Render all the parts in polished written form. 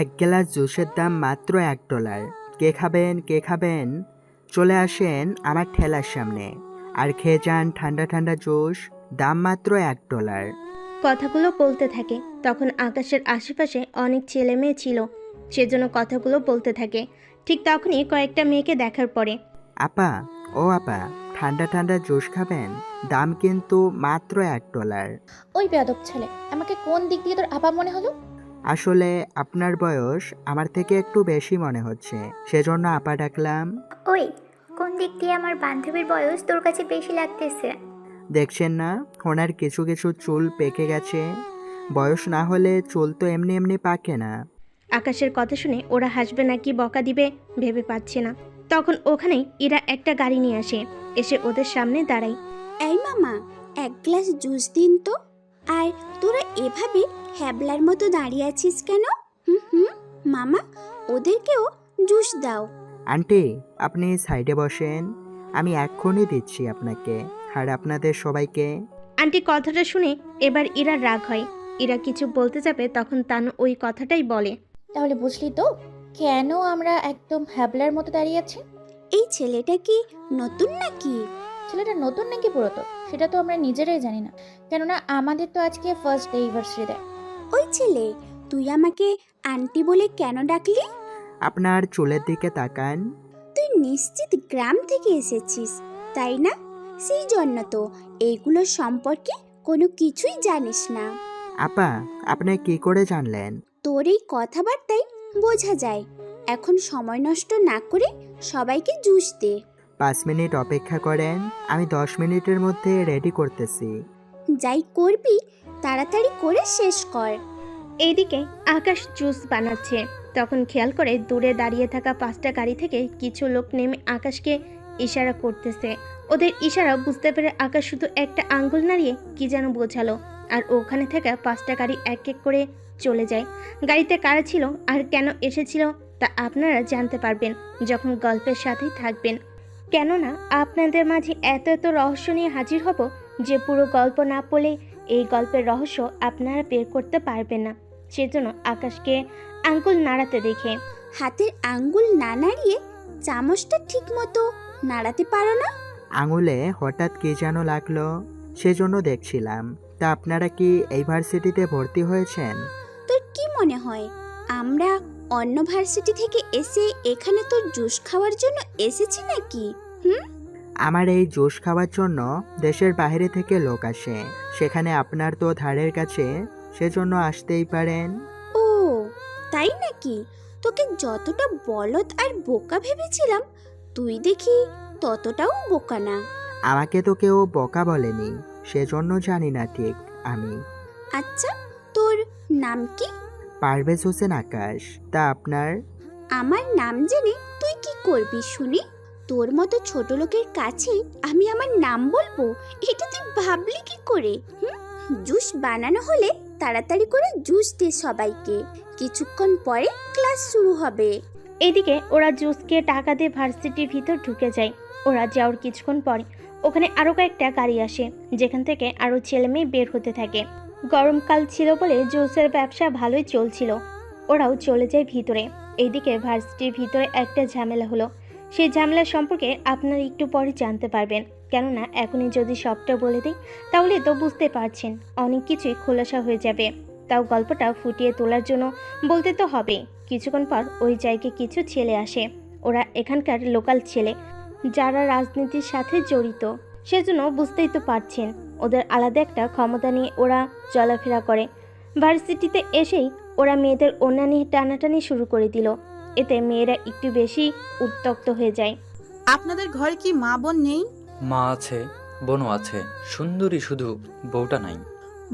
এক গ্লাস জুসের দাম মাত্র $1। কে খাবেন কে খাবেন? চলে আসেন আমার ঠেলার সামনে আর খেয়ে যান ঠান্ডা ঠান্ডা জুস, দাম মাত্র $1। কথাগুলো বলতে থাকে। তখন আকাশের আশেপাশে অনেক ছেলে মেয়ে ছিল, সেজন্য কথাগুলো বলতে থাকে। ঠিক তখনই কয়েকটা মেয়েকে দেখার পরে, আপা, ও আপা, ঠান্ডা ঠান্ডা জুস খাবেন? দাম কিন্তু মাত্র $1। ওই বেয়াদব ছেলে, আমাকে কোন দিক দিয়ে তোর আপা মনে হলো? আসলে আপনার বয়স আমার থেকে একটু বেশি মনে হচ্ছে, সেজন্য আপা ডাকলাম। ওই, কোন দিক দিয়ে আমার বান্ধবীর বয়স তোর কাছে বেশি লাগতেছে? দেখছেন না, ওনার কিছু কিছু চুল পেকে গেছে। বয়স না হলে চুল তো এমনি এমনি পাকে না। আকাশের কথা শুনে ওরা হাসবে নাকি বকা দিবে ভেবে পাচ্ছে না। তখন ওখানে ইরা একটা গাড়ি নিয়ে আসে, এসে ওদের সামনে দাঁড়ায়। এই মামা, এক গ্লাস জুস দিন তো। আর তোরা এভাবে হ্যাবলার মতো দাঁড়িয়ে আছিস কেন? হুম, মামা, ওদেরকেও জুস দাও। আন্টি, আপনি সাইডে বসেন, আমি এক্ষুনি দিচ্ছি আপনাকে আর আপনাদের সবাইকে। আন্টি কথাটা শুনে এবার ইরার রাগ হয়। ইরা কিছু বলতে যাবে, তখন তানু ওই কথাটাই বলে। তাহলে বুঝলি তো কেন আমরা একদম হ্যাবলার মতো দাঁড়িয়ে আছি? এই ছেলেটা কি নতুন নাকি? ছেলেটা নতুন নাকি পুরাতন সেটা তো আমরা নিজেরাই জানি না, কেননা আমাদের তো আজকে ফার্স্ট ডে ইভার্সিটি দেয়। ওই ছেলে, তুই আমাকে আন্টি বলে কেন ডাকলি? আপনার চুলের দিকে তাকান। তুই নিশ্চিত গ্রাম থেকে এসেছিস, তাই না? সেই জন্য তো এইগুলো সম্পর্কে কোনো কিছুই জানিস না। আপা, আপনি কি করে জানলেন? তোর এই কথাবার্তায় বোঝা যায়। এখন সময় নষ্ট না করে সবাইকে জুস দে। 5 মিনিট অপেক্ষা করেন, আমি 10 মিনিটের মধ্যে রেডি করতেছি। যাই করবি তাড়াতাড়ি করে শেষ কর। এইদিকে আকাশ জুস বানাচ্ছে। তখন খেয়াল করে দূরে দাঁড়িয়ে থাকা 5টা গাড়ি থেকে কিছু লোক নেমে আকাশকে ইশারা করতেছে। ওদের ইশারা বুঝতে পেরে আকাশ শুধু একটা আঙ্গুল নাড়িয়ে কি যেন বোঝালো, আর ওখানে থাকা 5টা গাড়ি এক এক করে চলে যায়। গাড়িতে কারা ছিল আর কেন এসেছিল তা আপনারা জানতে পারবেন যখন গল্পের সাথেই থাকবেন, কেননা আপনাদের মাঝে এত এত রহস্য নিয়ে হাজির হব যে পুরো গল্প না পড়লে এই গল্পের রহস্য আপনারা বের করতে পারবেন না। সেজন্য আকাশকে আঙ্গুল নাড়াতে দেখে, হাতের আঙ্গুল না নাড়িয়ে চামচটা ঠিক মতো নাড়াতে পারো না? আঙুলে হঠাৎ কি যেন লাগলো, সেজন্য দেখছিলাম। তা আপনারা কি এই ভার্সিটিতে ভর্তি হয়েছেন? তোর কি মনে হয় আমরা অন্য ভার্সিটি থেকে এসে এখানে তোর জুস খাওয়ার জন্য এসেছি নাকি? আমার এই জুস খাওয়ার জন্য দেশের বাইরে থেকে লোক আসে, সেখানে আপনার তো ধারের কাছে, সেজন্য আসতেই পারেন। ও তাই নাকি? তোকে যতটা বলদ আর বোকা ভেবেছিলাম, তুই দেখি ততটাও বোকা না। আমাকে তো কেউ বোকা বলেনি, সেজন্য জানি না ঠিক আমি। আচ্ছা, তোর নাম কি? পারভেজ হোসেন আকাশ। তা আপনার? আমার নাম জেনে তুই কি করবি শুনি? তোর মতো ছোট লোকের কাছে আমি আমার নাম বলবো, এটা তুই ভাবলি কি করে? জুস বানানো হলে তাড়াতাড়ি করে জুস দে সবাইকে, কিছুক্ষণ পরে ক্লাস শুরু হবে। এদিকে ওরা জুসকে টাকা দিয়ে ভার্সিটির ভিতর ঢুকে যায়। ওরা যাওয়ার কিছুক্ষণ পরে ওখানে আরও কয়েকটা গাড়ি আসে, যেখান থেকে আরও ছেলে মেয়ে বের হতে থাকে। গরমকাল ছিল বলে জুসের ব্যবসা ভালোই চলছিল। ওরাও চলে যায় ভিতরে। এইদিকে ভার্সিটির ভিতরে একটা ঝামেলা হলো। সেই ঝামেলা সম্পর্কে আপনারা একটু পরে জানতে পারবেন, কেননা এখনই যদি সবটা বলে দিই তাহলে তো বুঝতে পারছেন অনেক কিছুই খোলাসা হয়ে যাবে। তাও গল্পটা ফুটিয়ে তোলার জন্য বলতে তো হবে। কিছুক্ষণ পর ওই জায়গায় কিছু ছেলে আসে। ওরা এখানকার লোকাল ছেলে, যারা রাজনীতির সাথে জড়িত, সেজন্য বুঝতেই তো পারছেন ওদের আলাদা একটা ক্ষমতা নিয়ে ওরা চলাফেরা করে। ভার্সিটিতে এসেই ওরা মেয়েদের ওড়না নিয়ে টানাটানি শুরু করে দিল। এতে মেয়েরা একটু বেশি উত্তক্ত হয়ে যায়। আপনাদের ঘরে কি মা বোন নেই? মা আছে, বোনও আছে, সুন্দরী, শুধু বউটা নাই।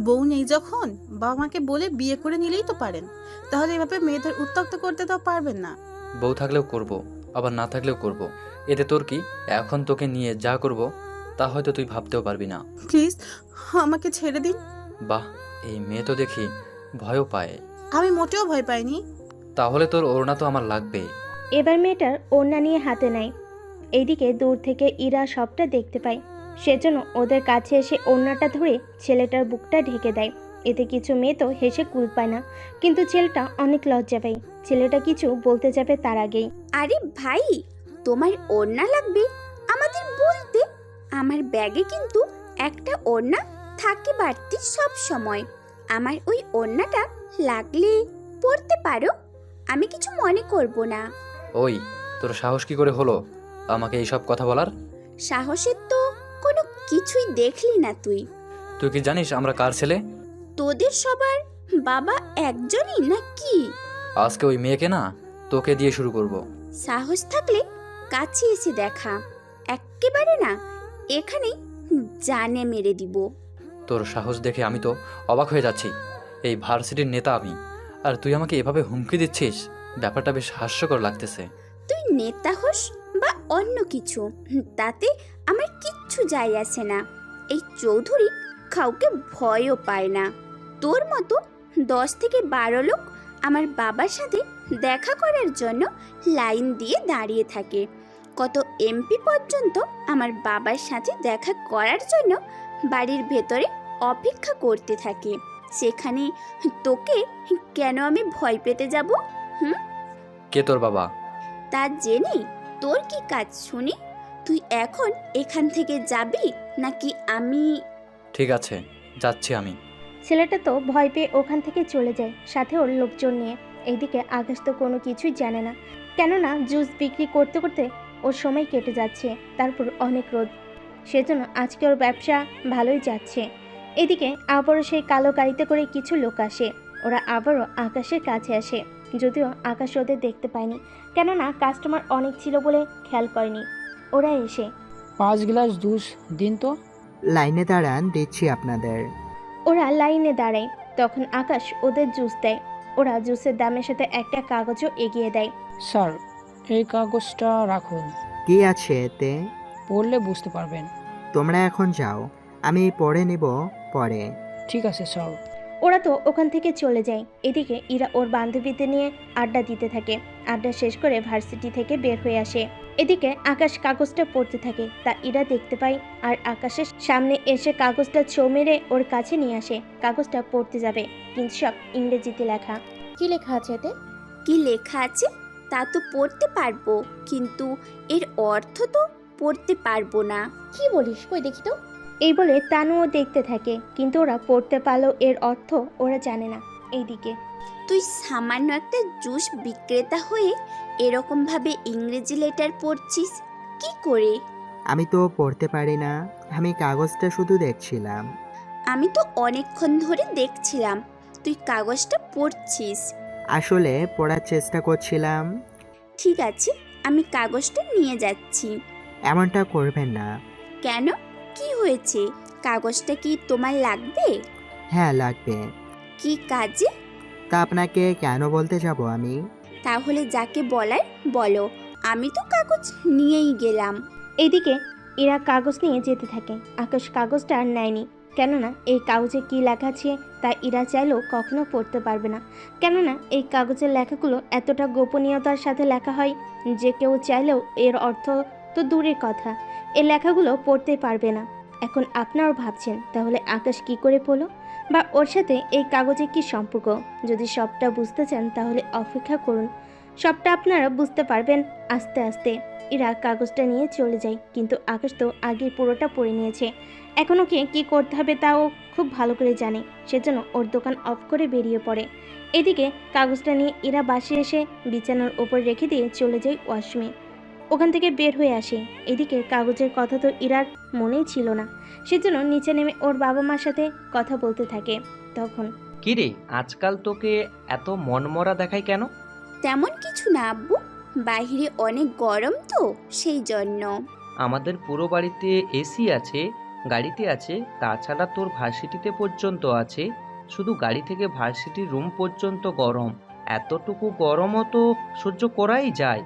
বউ নেই যখন বাবা মাকে বলে বিয়ে করে নিলেই তো পারেন, তাহলে এভাবে মেয়েদের উত্ত্যক্ত করতে তো পারবেন না। বউ থাকলেও করব, আবার না থাকলেও করব, এতে তোর কি? এখন তোকে নিয়ে যা করব তা হয়তো তুই ভাবতেও পারবি না। প্লিজ আমাকে ছেড়ে দিন। বাহ, এই মেয়ে তো দেখি ভয়ও পায়। আমি মোটেও ভয় পাইনি। তাহলে তোর ওড়না তো আমার লাগবে। এবার মেয়েটার ওড়না নিয়ে হাতে নেয়। এইদিকে দূর থেকে ইরা সবটা দেখতে পায়, সেজন্য ওদের কাছে এসে ওড়নাটা ধরে ছেলেটার বুকটা ঢেকে দেয়। এতে কিছু মেয়ে তো হেসে কুল পায় না, কিন্তু ছেলেটা অনেক লজ্জা পায়। ছেলেটা কিছু বলতে যাবে তার আগেই আরে ভাই, তোমার ওড়না লাগবে আমাদের বলতে। আমার ব্যাগে কিন্তু একটা ওড়না থাকে বাড়তি সব সময়। আমার ওই ওড়নাটা লাগলে পরতে পারো, আমি কিছু মনে করব না। ওই, তোর সাহস কি করে হলো আমাকে এইসব কথা বলার? সাহসের তো কোনো কিছুই দেখলি না তুই। তুই কি জানিস আমরা কার ছেলে? তোদের সবার বাবা একজনই নাকি? আজকে ওই মেয়েকে না তোকে দিয়ে শুরু করব। সাহস থাকলে কাছে এসে দেখা, এক্কেবারে না এখানেই জানে মেরে দিব। তোর সাহস দেখে আমি তো অবাক হয়ে যাচ্ছি। এই ভার্সিটির নেতা আমি, আর তুই আমাকে এভাবে হুমকি দিচ্ছিস? ব্যাপারটা বেশ হাস্যকর লাগতেছে। তুই নেতা হোস বা অন্য কিছু, তাতে আমার কিচ্ছু যায় আসে না। এই চৌধুরী কাউকে ভয়ও পায় না। তোর মতো 10 থেকে 12 লোক আমার বাবার সাথে দেখা করার জন্য লাইন দিয়ে দাঁড়িয়ে থাকে। কত এমপি পর্যন্ত আমার বাবার সাথে দেখা করার জন্য বাড়ির ভেতরে অপেক্ষা করতে থাকে। সেখানে তোকে কেন আমি ভয় পেতে যাব? কে তোর বাবা? তা জেনে তোর কি কাজ শুনি? তুই এখন এখান থেকে যাবি নাকি আমি? ঠিক আছে, যাচ্ছি আমি। ছেলেটা তো ভয় পেয়ে ওখান থেকে চলে যায়, সাথে ওর লোকজন নিয়ে। এইদিকে আকাশ তো কোনো কিছুই জানে না, কেননা জুস বিক্রি করতে করতে ওর সময় কেটে যাচ্ছে, তারপর অনেক রোদ, সেজন্য আজকে ওর ব্যবসা ভালোই যাচ্ছে। এদিকে আবারও সেই কালো গাড়িতে করে কিছু লোক আসে। ওরা আবারও আকাশের কাছে আসে, যদিও আকাশ ওদের দেখতে পায়নি, কেননা কাস্টমার অনেক ছিল বলে খেয়াল করেনি। ওরা এসে 5 গ্লাস জুস দিন তো। লাইনে দাঁড়ান, দিচ্ছি আপনাদের। ওরা লাইনে দাঁড়ায়, তখন আকাশ ওদের জুস দেয়। ওরা জুসের দামের সাথে একটা কাগজও এগিয়ে দেয়। স্যার, এই কাগজটা রাখুন, কি আছে এতে? পড়লে বুঝতে পারবেন। তোমরা এখন যাও, আমি পড়ে নিব পরে। ঠিক আছে স্যার। ওরা তো ওখান থেকে চলে যায়। এদিকে ইরা ওর বান্ধবীদের নিয়ে আড্ডা দিতে থাকে। আড্ডা শেষ করে ভার্সিটি থেকে বের হয়ে আসে। এদিকে আকাশ কাগজটা পড়তে থাকে, তা ইরা দেখতে পায় আর আকাশের সামনে এসে কাগজটা ছো মেরে ওর কাছে নিয়ে আসে। কাগজটা পড়তে যাবে, কিন্তু সব ইংরেজিতে লেখা। কি লেখা আছে এতে? কি লেখা আছে তা তো পড়তে পারবো, কিন্তু এর অর্থ তো পড়তে পারবো না। কি বলিস, কই দেখি তো। এই বলে তানুও দেখতে থাকে, কিন্তু ওরা পড়তে পারলেও এর অর্থ ওরা জানে না। এইদিকে তুই সামান্য একটা জুস বিক্রেতা হয়ে এরকম ভাবে ইংরেজি লেটার পড়ছিস কি করে? আমি তো পড়তে পারি না, আমি কাগজটা শুধু দেখছিলাম। আমি তো অনেকক্ষণ ধরে দেখছিলাম তুই কাগজটা পড়ছিস। আসলে পড়ার চেষ্টা করছিলাম। ঠিক আছে, আমি কাগজটা নিয়ে যাচ্ছি। এমনটা করবেন না। কেন, কি হয়েছে? কাগজটা কি তোমার লাগবে? হ্যাঁ, লাগবে। কি কাজে? তা আপনাকে কেন বলতে যাব আমি? তাহলে যাকে বলার বলো, আমি তো কাগজ নিয়েই গেলাম। এইদিকে ইরা কাগজ নিয়ে যেতে থাকে। আকাশ কাগজটা আর নেয়নি, কেননা এই কাগজে কি লেখা আছে তা ইরা চাইলেও কখনো পড়তে পারবে না। কেননা এই কাগজের লেখাগুলো এতটা গোপনীয়তার সাথে লেখা হয় যে কেউ চাইলেও এর অর্থ তো দূরের কথা, এই লেখাগুলো পড়তে পারবে না। এখন আপনারাও ভাবছেন, তাহলে আকাশ কি করে পড়লো, বা ওর সাথে এই কাগজে কি সম্পর্ক? যদি সবটা বুঝতে চান তাহলে অপেক্ষা করুন, সবটা আপনারা বুঝতে পারবেন আস্তে আস্তে। ইরা কাগজটা নিয়ে চলে যায়, কিন্তু আকাশ তো আগে পুরোটা পড়ে নিয়েছে। এখন ওকে কী করতে হবে তাও খুব ভালো করে জানে, সেজন্য ওর দোকান অফ করে বেরিয়ে পড়ে। এদিকে কাগজটা নিয়ে ইরা বাসে এসে বিছানার ওপর রেখে দিয়ে চলে যায় ওয়াশরুমে। ওখান থেকে বের হয়ে আসে। এদিকে কাগজের কথা তো ইরার মনেই ছিল না, সেজন্য নিচে নেমে ওর বাবা মার সাথে কথা বলতে থাকে। তখন কিরে, আজকাল তোকে এত মনমরা দেখায় কেন? তেমন কিছু না আব্বু, বাইরে অনেক গরম তো সেই জন্য। আমাদের পুরো বাড়িতে এসি আছে, গাড়িতে আছে, তাছাড়া তোর ভার্সিটিতে পর্যন্ত আছে। শুধু গাড়ি থেকে ভার্সিটির রুম পর্যন্ত গরম। এতটুকু গরমও তো সহ্য করাই যায়।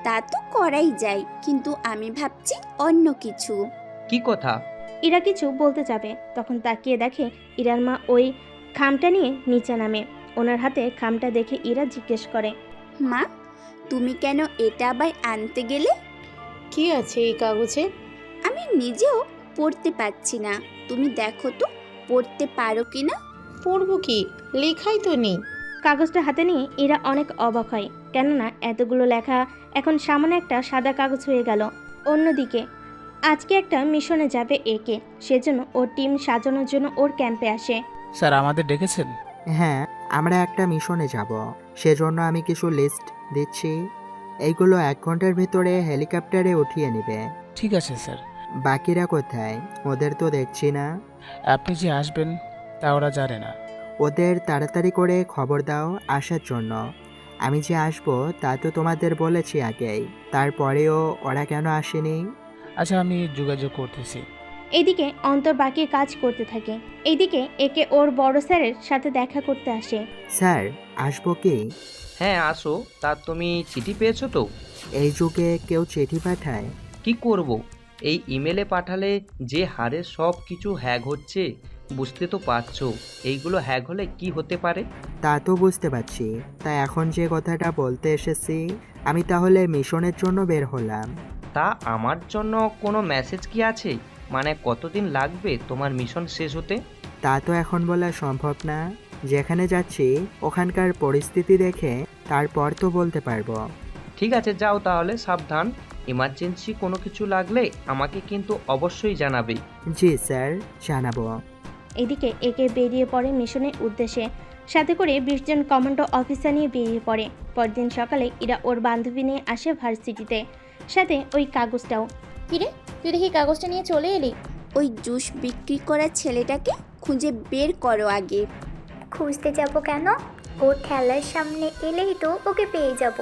তা তো করাই যায়, কিন্তু আমি ভাবছি অন্য কিছু। কি কথা? ইরা কিছু বলতে যাবে, তখন তাকিয়ে দেখে ইরার মা ওই খামটা নিয়ে নিচে নামে। ওনার হাতে খামটা দেখে ইরা জিজ্ঞেস করে, মা, তুমি কেন এটা আবার আনতে গেলে? কি আছে এই কাগজে? আমি নিজেও পড়তে পারছি না, তুমি দেখো তো পড়তে পারো কিনা। পড়বো কি? লেখাই তো নেই। কাগজটা হাতে নিয়ে ইরা অনেক অবাক হয়, কেননা এতগুলো লেখা এখন সামনে একটা সাদা কাগজ হয়ে গেল। অন্যদিকে আজকে একটা মিশনে যাবে একে, সেজন্য ওর টিম সাজানোর জন্য ওর ক্যাম্পে আসে। স্যার আমাদের ডেকেছেন? হ্যাঁ, আমরা একটা মিশনে যাব, সেজন্য আমি কিছু লিস্ট দিচ্ছি। এইগুলো 1 ঘন্টার ভিতরে হেলিকপ্টারে উঠিয়ে নেবে। ঠিক আছে স্যার। বাকিরা কোথায়? ওদের তো দেখছি না। আপনি যে আসবেন তা ওরা জানে না। ওদের তাড়াতাড়ি করে খবর দাও আসার জন্য। আমি যে আসবো তা তো তোমাদের বলেছি আগেই, তারপরেও ওরা কেন আসেনি? আচ্ছা আমি যোগাযোগ করতেছি। এইদিকে অন্তর বাকি কাজ করতে থাকে। এইদিকে একে ওর বড় স্যারের সাথে দেখা করতে আসে। স্যার, আসবো কি? হ্যাঁ আসো। তা তুমি চিঠি পেয়েছো তো? এই যুগে কেউ চিঠি পাঠায়? কি করব? এই ইমেলে পাঠালে যে হারে সব কিছু হ্যাক হচ্ছে, বুঝতে তো পারছো। এইগুলো হ্যাক হলে কি হতে পারে? তা তো বুঝতে পারছি। তা এখন যে কথাটা বলতে এসেছি, আমি তাহলে মিশনের জন্য বের হলাম। তা আমার জন্য কোনো মেসেজ কি আছে? মানে কতদিন লাগবে তোমার মিশন শেষ হতে? তা তো এখন বলা সম্ভব না। যেখানে যাচ্ছি ওখানকার পরিস্থিতি দেখে তারপর তো বলতে পারবো। ঠিক আছে যাও তাহলে, সাবধান। ইমার্জেন্সি কোনো কিছু লাগলে আমাকে কিন্তু অবশ্যই জানাবে। জি স্যার, জানাবো। এদিকে একে বেরিয়ে পড়ে মিশনের উদ্দেশ্যে, সাথে করে 20 জন কমান্ডো অফিসার নিয়ে বেরিয়ে পড়ে। পরদিন সকালে ইরা ওর বান্ধবী নিয়ে আসে ভার্সিটিতে, সাথে ওই কাগজটাও। কিরে, তুই দেখি কাগজটা নিয়ে চলে এলি? ওই জুস বিক্রি করা ছেলেটাকে খুঁজে বের করো আগে। খুঁজতে যাব কেন? ওর ঠেলার সামনে এলেই তো ওকে পেয়ে যাব।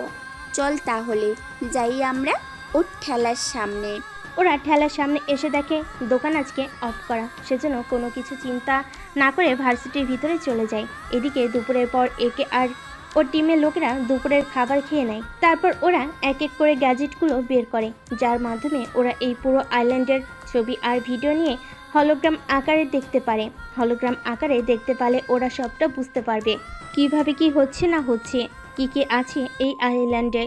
চল তাহলে যাই আমরা ওর ঠেলার সামনে। ওরা ঠেলার সামনে এসে দেখে দোকান আজকে অফ করা, সেজন্য কোনো কিছু চিন্তা না করে ভার্সিটির ভিতরে চলে যায়। এদিকে দুপুরের পর একে আর ওর টিমের লোকেরা দুপুরের খাবার খেয়ে নেয়। তারপর ওরা এক এক করে গ্যাজেটগুলো বের করে, যার মাধ্যমে ওরা এই পুরো আইল্যান্ডের ছবি আর ভিডিও নিয়ে হলোগ্রাম আকারে দেখতে পারে। হলোগ্রাম আকারে দেখতে পারলে ওরা সবটা বুঝতে পারবে, কিভাবে কি হচ্ছে না হচ্ছে, কি আছে এই আইল্যান্ডে,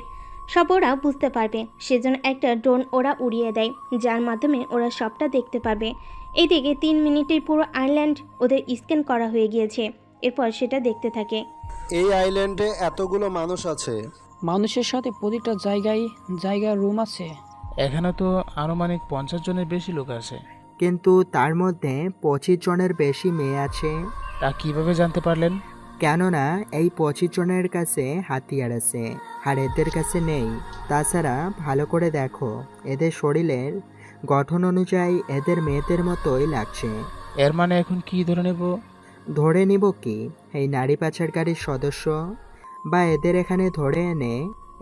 সব ওরা বুঝতে পারবে। সেজন্য একটা ড্রোন ওরা উড়িয়ে দেয়, যার মাধ্যমে ওরা সবটা দেখতে পারবে। এদিকে 3 মিনিটেই পুরো আইল্যান্ড ওদের স্ক্যান করা হয়ে গিয়েছে। এরপর সেটা দেখতে থাকে। এই আইল্যান্ডে এতগুলো মানুষ আছে। মানুষের সাথে প্রতিটা জায়গায় রুম আছে। এখানে তো আনুমানিক 50 জনের বেশি লোক আছে। কিন্তু তার মধ্যে 25 জনের বেশি মেয়ে আছে। তা কিভাবে জানতে পারলেন? কেননা এই 25 জনের কাছে হাতিয়ার আছে আর এদের কাছে নেই। তাছাড়া ভালো করে দেখো, এদের শরীরের গঠন অনুযায়ী এদের মেয়েদের মতোই লাগছে। এর মানে এখন কি ধরে নেব? ধরে নিব কি, এই নারী পাচারকারীর সদস্য, বা এদের এখানে ধরে এনে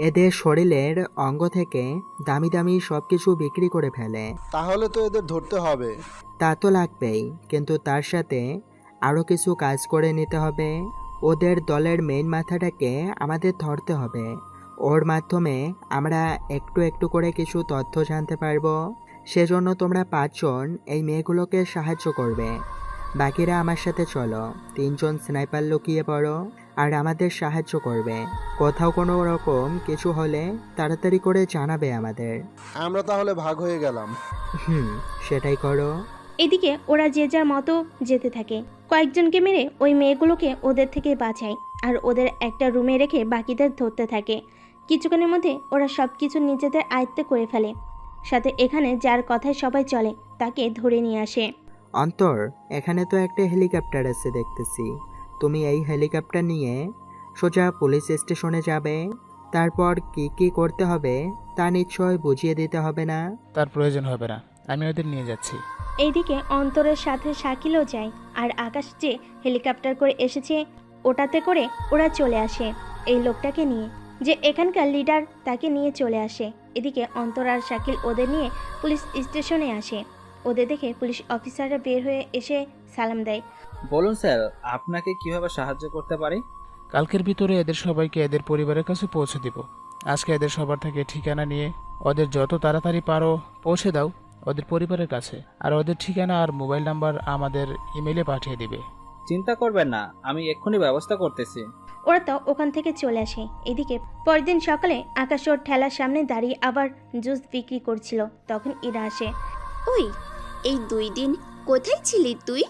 এদের শরীরের অঙ্গ থেকে দামি দামি সব কিছু বিক্রি করে ফেলে। তাহলে তো এদের ধরতে হবে। তা তো লাগবেই, কিন্তু তার সাথে আরও কিছু কাজ করে নিতে হবে। ওদের দলের মেইন মাথাটাকে আমাদের ধরতে হবে। ওর মাধ্যমে আমরা একটু একটু করে কিছু তথ্য জানতে পারবো। সেজন্য তোমরা 5 জন এই মেয়েগুলোকে সাহায্য করবে। বাকিরা আমার সাথে চলো। 3 জন স্নাইপার লুকিয়ে পড়ো আর আমাদের সাহায্য করবে। কোথাও কোনো রকম কিছু হলে তাড়াতাড়ি করে জানাবে আমাদের। আমরা তাহলে ভাগ হয়ে গেলাম। সেটাই করো। এদিকে ওরা যে যার মতো যেতে থাকে। কয়েকজনকে মেরে ওই মেয়েগুলোকে ওদের থেকে বাঁচায় আর ওদের একটা রুমে রেখে বাকিদের ধরতে থাকে। কিছুক্ষণের মধ্যে ওরা সব কিছু নিজেদের আয়ত্তে করে ফেলে। সাথে এখানে যার কথায় সবাই চলে তাকে ধরে নিয়ে আসে। অন্তর, এখানে তো একটা হেলিকপ্টার আছে দেখতেছি। তুমি এই হেলিকপ্টার নিয়ে সোজা পুলিশ স্টেশনে যাবে। তারপর কি কি করতে হবে তা নিশ্চয় বুঝিয়ে দিতে হবে না? তার প্রয়োজন হবে না, আমি ওদের নিয়ে যাচ্ছি। এইদিকে অন্তরের সাথে শাকিলও যায়, আর আকাশ যে হেলিকপ্টার করে এসেছে ওটাতে করে ওরা চলে আসে এই লোকটাকে নিয়ে, যে এখানকার লিডার, তাকে নিয়ে চলে আসে। এদিকে অন্তর আর শাকিল ওদের নিয়ে পুলিশ স্টেশনে আসে। ওদের দেখে পুলিশ অফিসাররা বের হয়ে এসে সালাম দেয়। বলুন স্যার, আপনাকে কিভাবে সাহায্য করতে পারি? কালকের ভিতরে এদের সবাইকে এদের পরিবারের কাছে পৌঁছে দিব। আজকে এদের সবার থেকে ঠিকানা নিয়ে ওদের যত তাড়াতাড়ি পারো পৌঁছে দাও ওদের পরিবারের কাছে। আর ওদের ঠিকানা আর মোবাইল নাম্বার আমাদের ইমেলে পাঠিয়ে দিবে। চিন্তা করবেন না, আমি এক্ষুনি ব্যবস্থা করতেছি। ওরা তো ওখান থেকে চলে আসে। এদিকে পরদিন সকালে আকাশ ওর ঠেলার সামনে দাঁড়িয়ে আবার জুস বিক্রি করছিল। তখন ইরা আসে। ওই, এই 2 দিন কোথায় ছিলি তুই?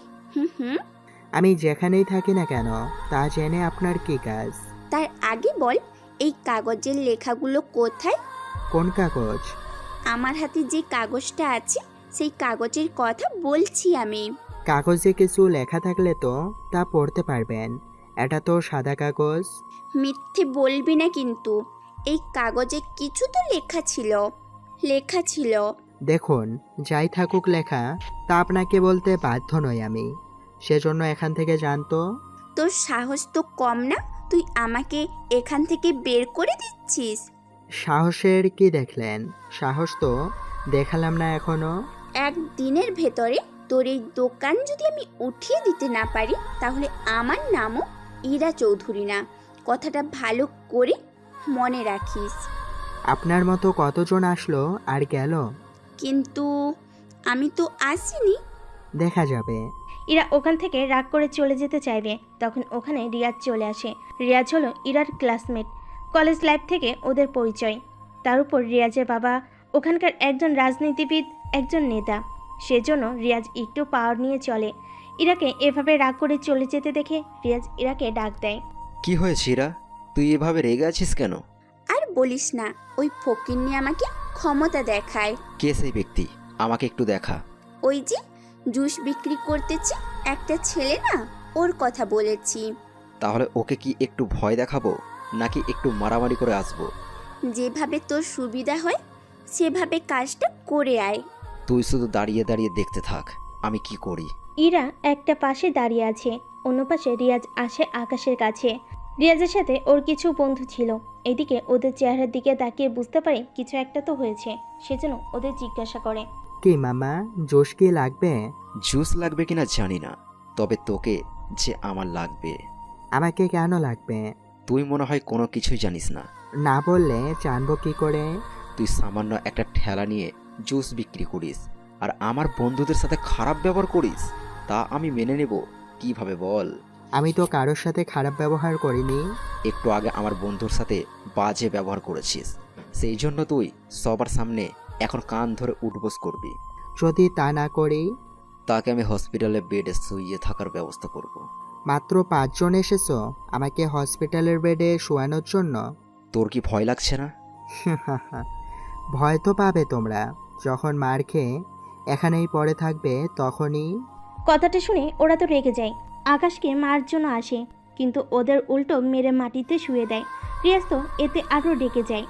আমি যেখানেই থাকি না কেন তা জেনে আপনার কি কাজ? তার আগে বল, এই কাগজের লেখাগুলো কোথায়? কোন কাগজ? আমার হাতে যে কাগজটা আছে সেই কাগজের কথা বলছি আমি। কাগজে কিছু লেখা থাকলে তো তা পড়তে পারবেন, এটা তো সাদা কাগজ। মিথ্যে বলবি না কিন্তু, এই কাগজে কিছু তো লেখা ছিল। দেখুন, যাই থাকুক লেখা, তা আপনাকে বলতে বাধ্য নই আমি, সেজন্য এখান থেকে জানতো। তোর সাহস তো কম না, তুই আমাকে এখান থেকে বের করে দিচ্ছিস। সাহসের কি দেখলেন? সাহস তো দেখালাম না এখনো। একদিনের ভেতরে তোর এই দোকান যদি আমি উঠিয়ে দিতে না পারি তাহলে আমার নামও ইরা চৌধুরী না, কথাটা ভালো করে মনে রাখিস। আপনার মতো কতজন আসলো আর গেল, কিন্তু আমি তো আসিনি। দেখা যাবে। ইরা ওখান থেকে রাগ করে চলে যেতে চাইবে, তখন ওখানে রিয়াজ চলে আসে। রিয়াজ হলো ইরার ক্লাসমেট, কলেজ লাইফ থেকে ওদের পরিচয়। তার উপর রিয়াজের বাবা ওখানকার একজন রাজনীতিবিদ, একজন নেতা, সেজন্য রিয়াজ একটু পাওয়ার নিয়ে চলে। ইরাকে এভাবে রাগ করে চলে যেতে দেখে রিয়াজ ইরাকে ডাক দেয়। কি হয়েছে ইরা, তুই এভাবে রেগে আছিস কেন? আর বলিস না, ওই ফকিন্নি আমাকে ক্ষমতা দেখায়। কে সেই ব্যক্তি, আমাকে একটু দেখা। ওই যে জুস বিক্রি করতেছে একটা ছেলে না, ওর কথা বলেছি। তাহলে ওকে কি একটু ভয় দেখাবো নাকি একটু মারামারি করে আসবো? যেভাবে তোর সুবিধা হয় সেভাবে কাজটা করে আয়। তুই শুধু দাঁড়িয়ে দাঁড়িয়ে দেখতে থাক আমি কি করি। ইরা একটা পাশে দাঁড়িয়ে আছে, অন্য পাশে রিয়াজ আসে আকাশের কাছে। রিয়াজের সাথে ওর কিছু বন্ধু ছিল। এদিকে ওদের চেহারার দিকে তাকিয়ে বুঝতে পারে কিছু একটা তো হয়েছে, সেজন্য ওদের জিজ্ঞাসা করে, কি মামা, জোশ কি লাগবে? জুস লাগবে কিনা জানি না, তবে তোকে যে আমার লাগবে। আমাকে কেন লাগবে? তুই মনে হয় কোনো কিছুই জানিস না। না বললে জানবো কি করে? তুই সামান্য একটা ঠেলা নিয়ে জুস বিক্রি করিস আর আমার বন্ধুদের সাথে খারাপ ব্যবহার করিস, তা আমি মেনে নেব কিভাবে বল? আমি তো কারোর সাথে খারাপ ব্যবহার করিনি। একটু আগে আমার বন্ধুর সাথে বাজে ব্যবহার করেছিস, সেই জন্য তুই সবার সামনে এখন কান ধরে উঠবোস করবি। যদি তা না করি? তাকে আমি হসপিটালে বেডে শুইয়ে থাকার ব্যবস্থা করব। মাত্র 5 জন এসেছো আমাকে হসপিটালের বেডে শোয়ানোর জন্য? তোর কি ভয় লাগছে না? ভয় তো পাবে তোমরা, যখন মার খেয়ে এখানেই পড়ে থাকবে তখনই। কথাটা শুনে ওরা তো রেগে যায়, আকাশকে মার জন্য আসে, কিন্তু ওদের উল্টো মেরে মাটিতে শুয়ে দেয়। রিয়াজ তো এতে আরও রেগে যায়,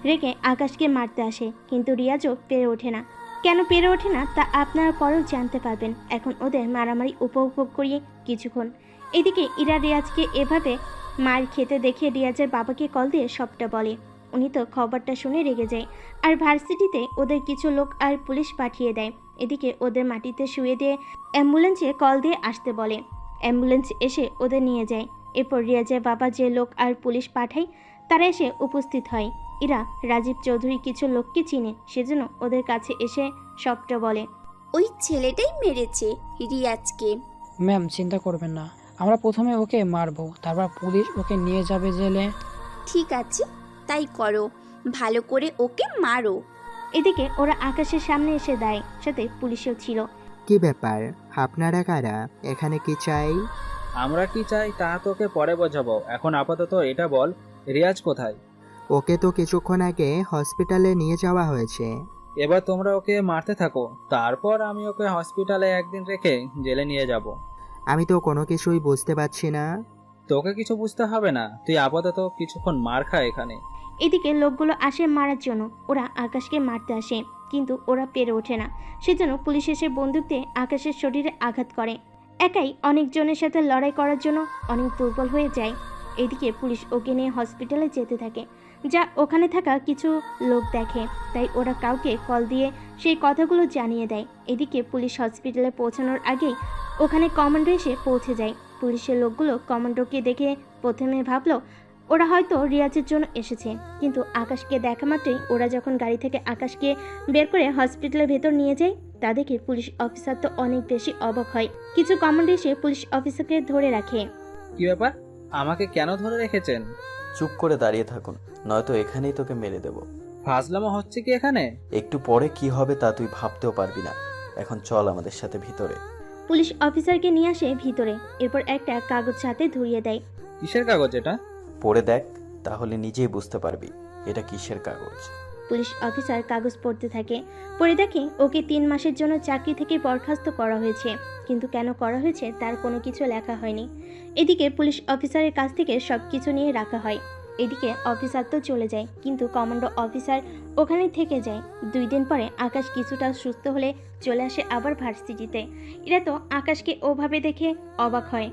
রেগে আকাশকে মারতে আসে, কিন্তু রিয়াজও পেরে ওঠে না। কেন পেরে ওঠে না তা আপনারা পরেও জানতে পারবেন। এখন ওদের মারামারি উপভোগ করিয়ে কিছুক্ষণ। এদিকে ইরা রিয়াজকে এভাবে মার খেতে দেখে রিয়াজের বাবাকে কল দিয়ে সবটা বলে। উনি তো খবরটা শুনে রেগে যায়, আর ভার্সিটিতে ওদের কিছু লোক আর পুলিশ পাঠিয়ে দেয়। এদিকে ওদের মাটিতে শুয়ে দিয়ে অ্যাম্বুলেন্সে কল দিয়ে আসতে বলে। অ্যাম্বুলেন্স এসে ওদের নিয়ে যায়। এরপর রিয়াজের বাবা যে লোক আর পুলিশ পাঠায় তারা এসে উপস্থিত হয়। ইরা রাজীব চৌধুরী কিছু লোককে চিনে, সেজন্য ওদের কাছে এসে সবটা বলে। ওই ছেলেটাই মেরেছে রিয়াজকে। ম্যাম চিন্তা করবেন না, আমরা প্রথমে ওকে মারবো, তারপর পুলিশ ওকে নিয়ে যাবে জেলে। ঠিক আছে, তাই করো, ভালো করে ওকে মারো। এদিকে ওরা আকাশের সামনে এসে দেয়, সাথে পুলিশও ছিল। কি ব্যাপার, আপনারা কারা, এখানে কি চাই? আমরা কি চাই তা তোকে পরে বোঝাবো, এখন আপাতত এটা বল, রিয়াজ কোথায়? ওকে তো কিছুক্ষণ আগে হসপিটালে নিয়ে যাওয়া হয়েছে। এবার তোমরা ওকে মারতে থাকো, তারপর আমি ওকে হসপিটালে একদিন রেখে জেলে নিয়ে যাব। আমি তো কোনো কিছুই বুঝতে পারছি না। তোকে কিছু বুঝতে হবে না, তুই আপাতত কিছুক্ষণ মার খা এখানে। এদিকে লোকগুলো আসে মারার জন্য, ওরা আকাশকে মারতে আসে, কিন্তু ওরা পেরে ওঠে না। সেজন্য পুলিশ এসে বন্দুক দিয়ে আকাশের শরীরে আঘাত করে। একাই অনেকজনের সাথে লড়াই করার জন্য অনেক দুর্বল হয়ে যায়। এদিকে পুলিশ ওকে নিয়ে হসপিটালে যেতে থাকে, যা ওখানে থাকা কিছু লোক দেখে, তাই ওরা কাউকে কল দিয়ে সেই কথাগুলো জানিয়ে দেয়। এদিকে পুলিশ হসপিটালে পৌঁছানোর আগেই ওখানে কমান্ডো এসে পৌঁছে যায়। পুলিশের লোকগুলো কমান্ডোকে দেখে প্রথমে ভাবলো ওরা হয়তো রিয়াজের জন্য এসেছে, কিন্তু আকাশকে দেখা মাত্রই ওরা যখন গাড়ি থেকে আকাশকে বের করে হসপিটালের ভেতর নিয়ে যায় তা দেখে পুলিশ অফিসার তো অনেক বেশি অবাক হয়। কিছু কমান্ডো এসে পুলিশ অফিসারকে ধরে রাখে। কি ব্যাপার, আমাকে কেন ধরে রেখেছেন? চুপ করে দাঁড়িয়ে থাকুন, নয়তো এখানেই তোকে মেরে দেব। ফাজলামো হচ্ছে কি এখানে? একটু পরে কি হবে তা তুই ভাবতেও পারবি না। এখন চল আমাদের সাথে ভিতরে। পুলিশ অফিসারকে নিয়ে আসে ভিতরে, এরপর একটা কাগজ হাতে ধরিয়ে দেয়। কিসের কাগজ এটা? পড়ে দেখ, তাহলে নিজেই বুঝতে পারবি এটা কিসের কাগজ। পুলিশ অফিসার কাগজ পড়তে থাকে। পড়ে দেখে ওকে 3 মাসের জন্য চাকরি থেকে বরখাস্ত করা হয়েছে, কিন্তু কেন করা হয়েছে তার কোনো কিছু লেখা হয়নি। এদিকে পুলিশ অফিসারের কাছ থেকে সব কিছু নিয়ে রাখা হয়। এদিকে অফিসার তো চলে যায়, কিন্তু কমান্ডো অফিসার ওখানে থেকে যায়। 2 দিন পরে আকাশ কিছুটা সুস্থ হলে চলে আসে আবার ভার্সিটিতে। এরা তো আকাশকে ওভাবে দেখে অবাক হয়।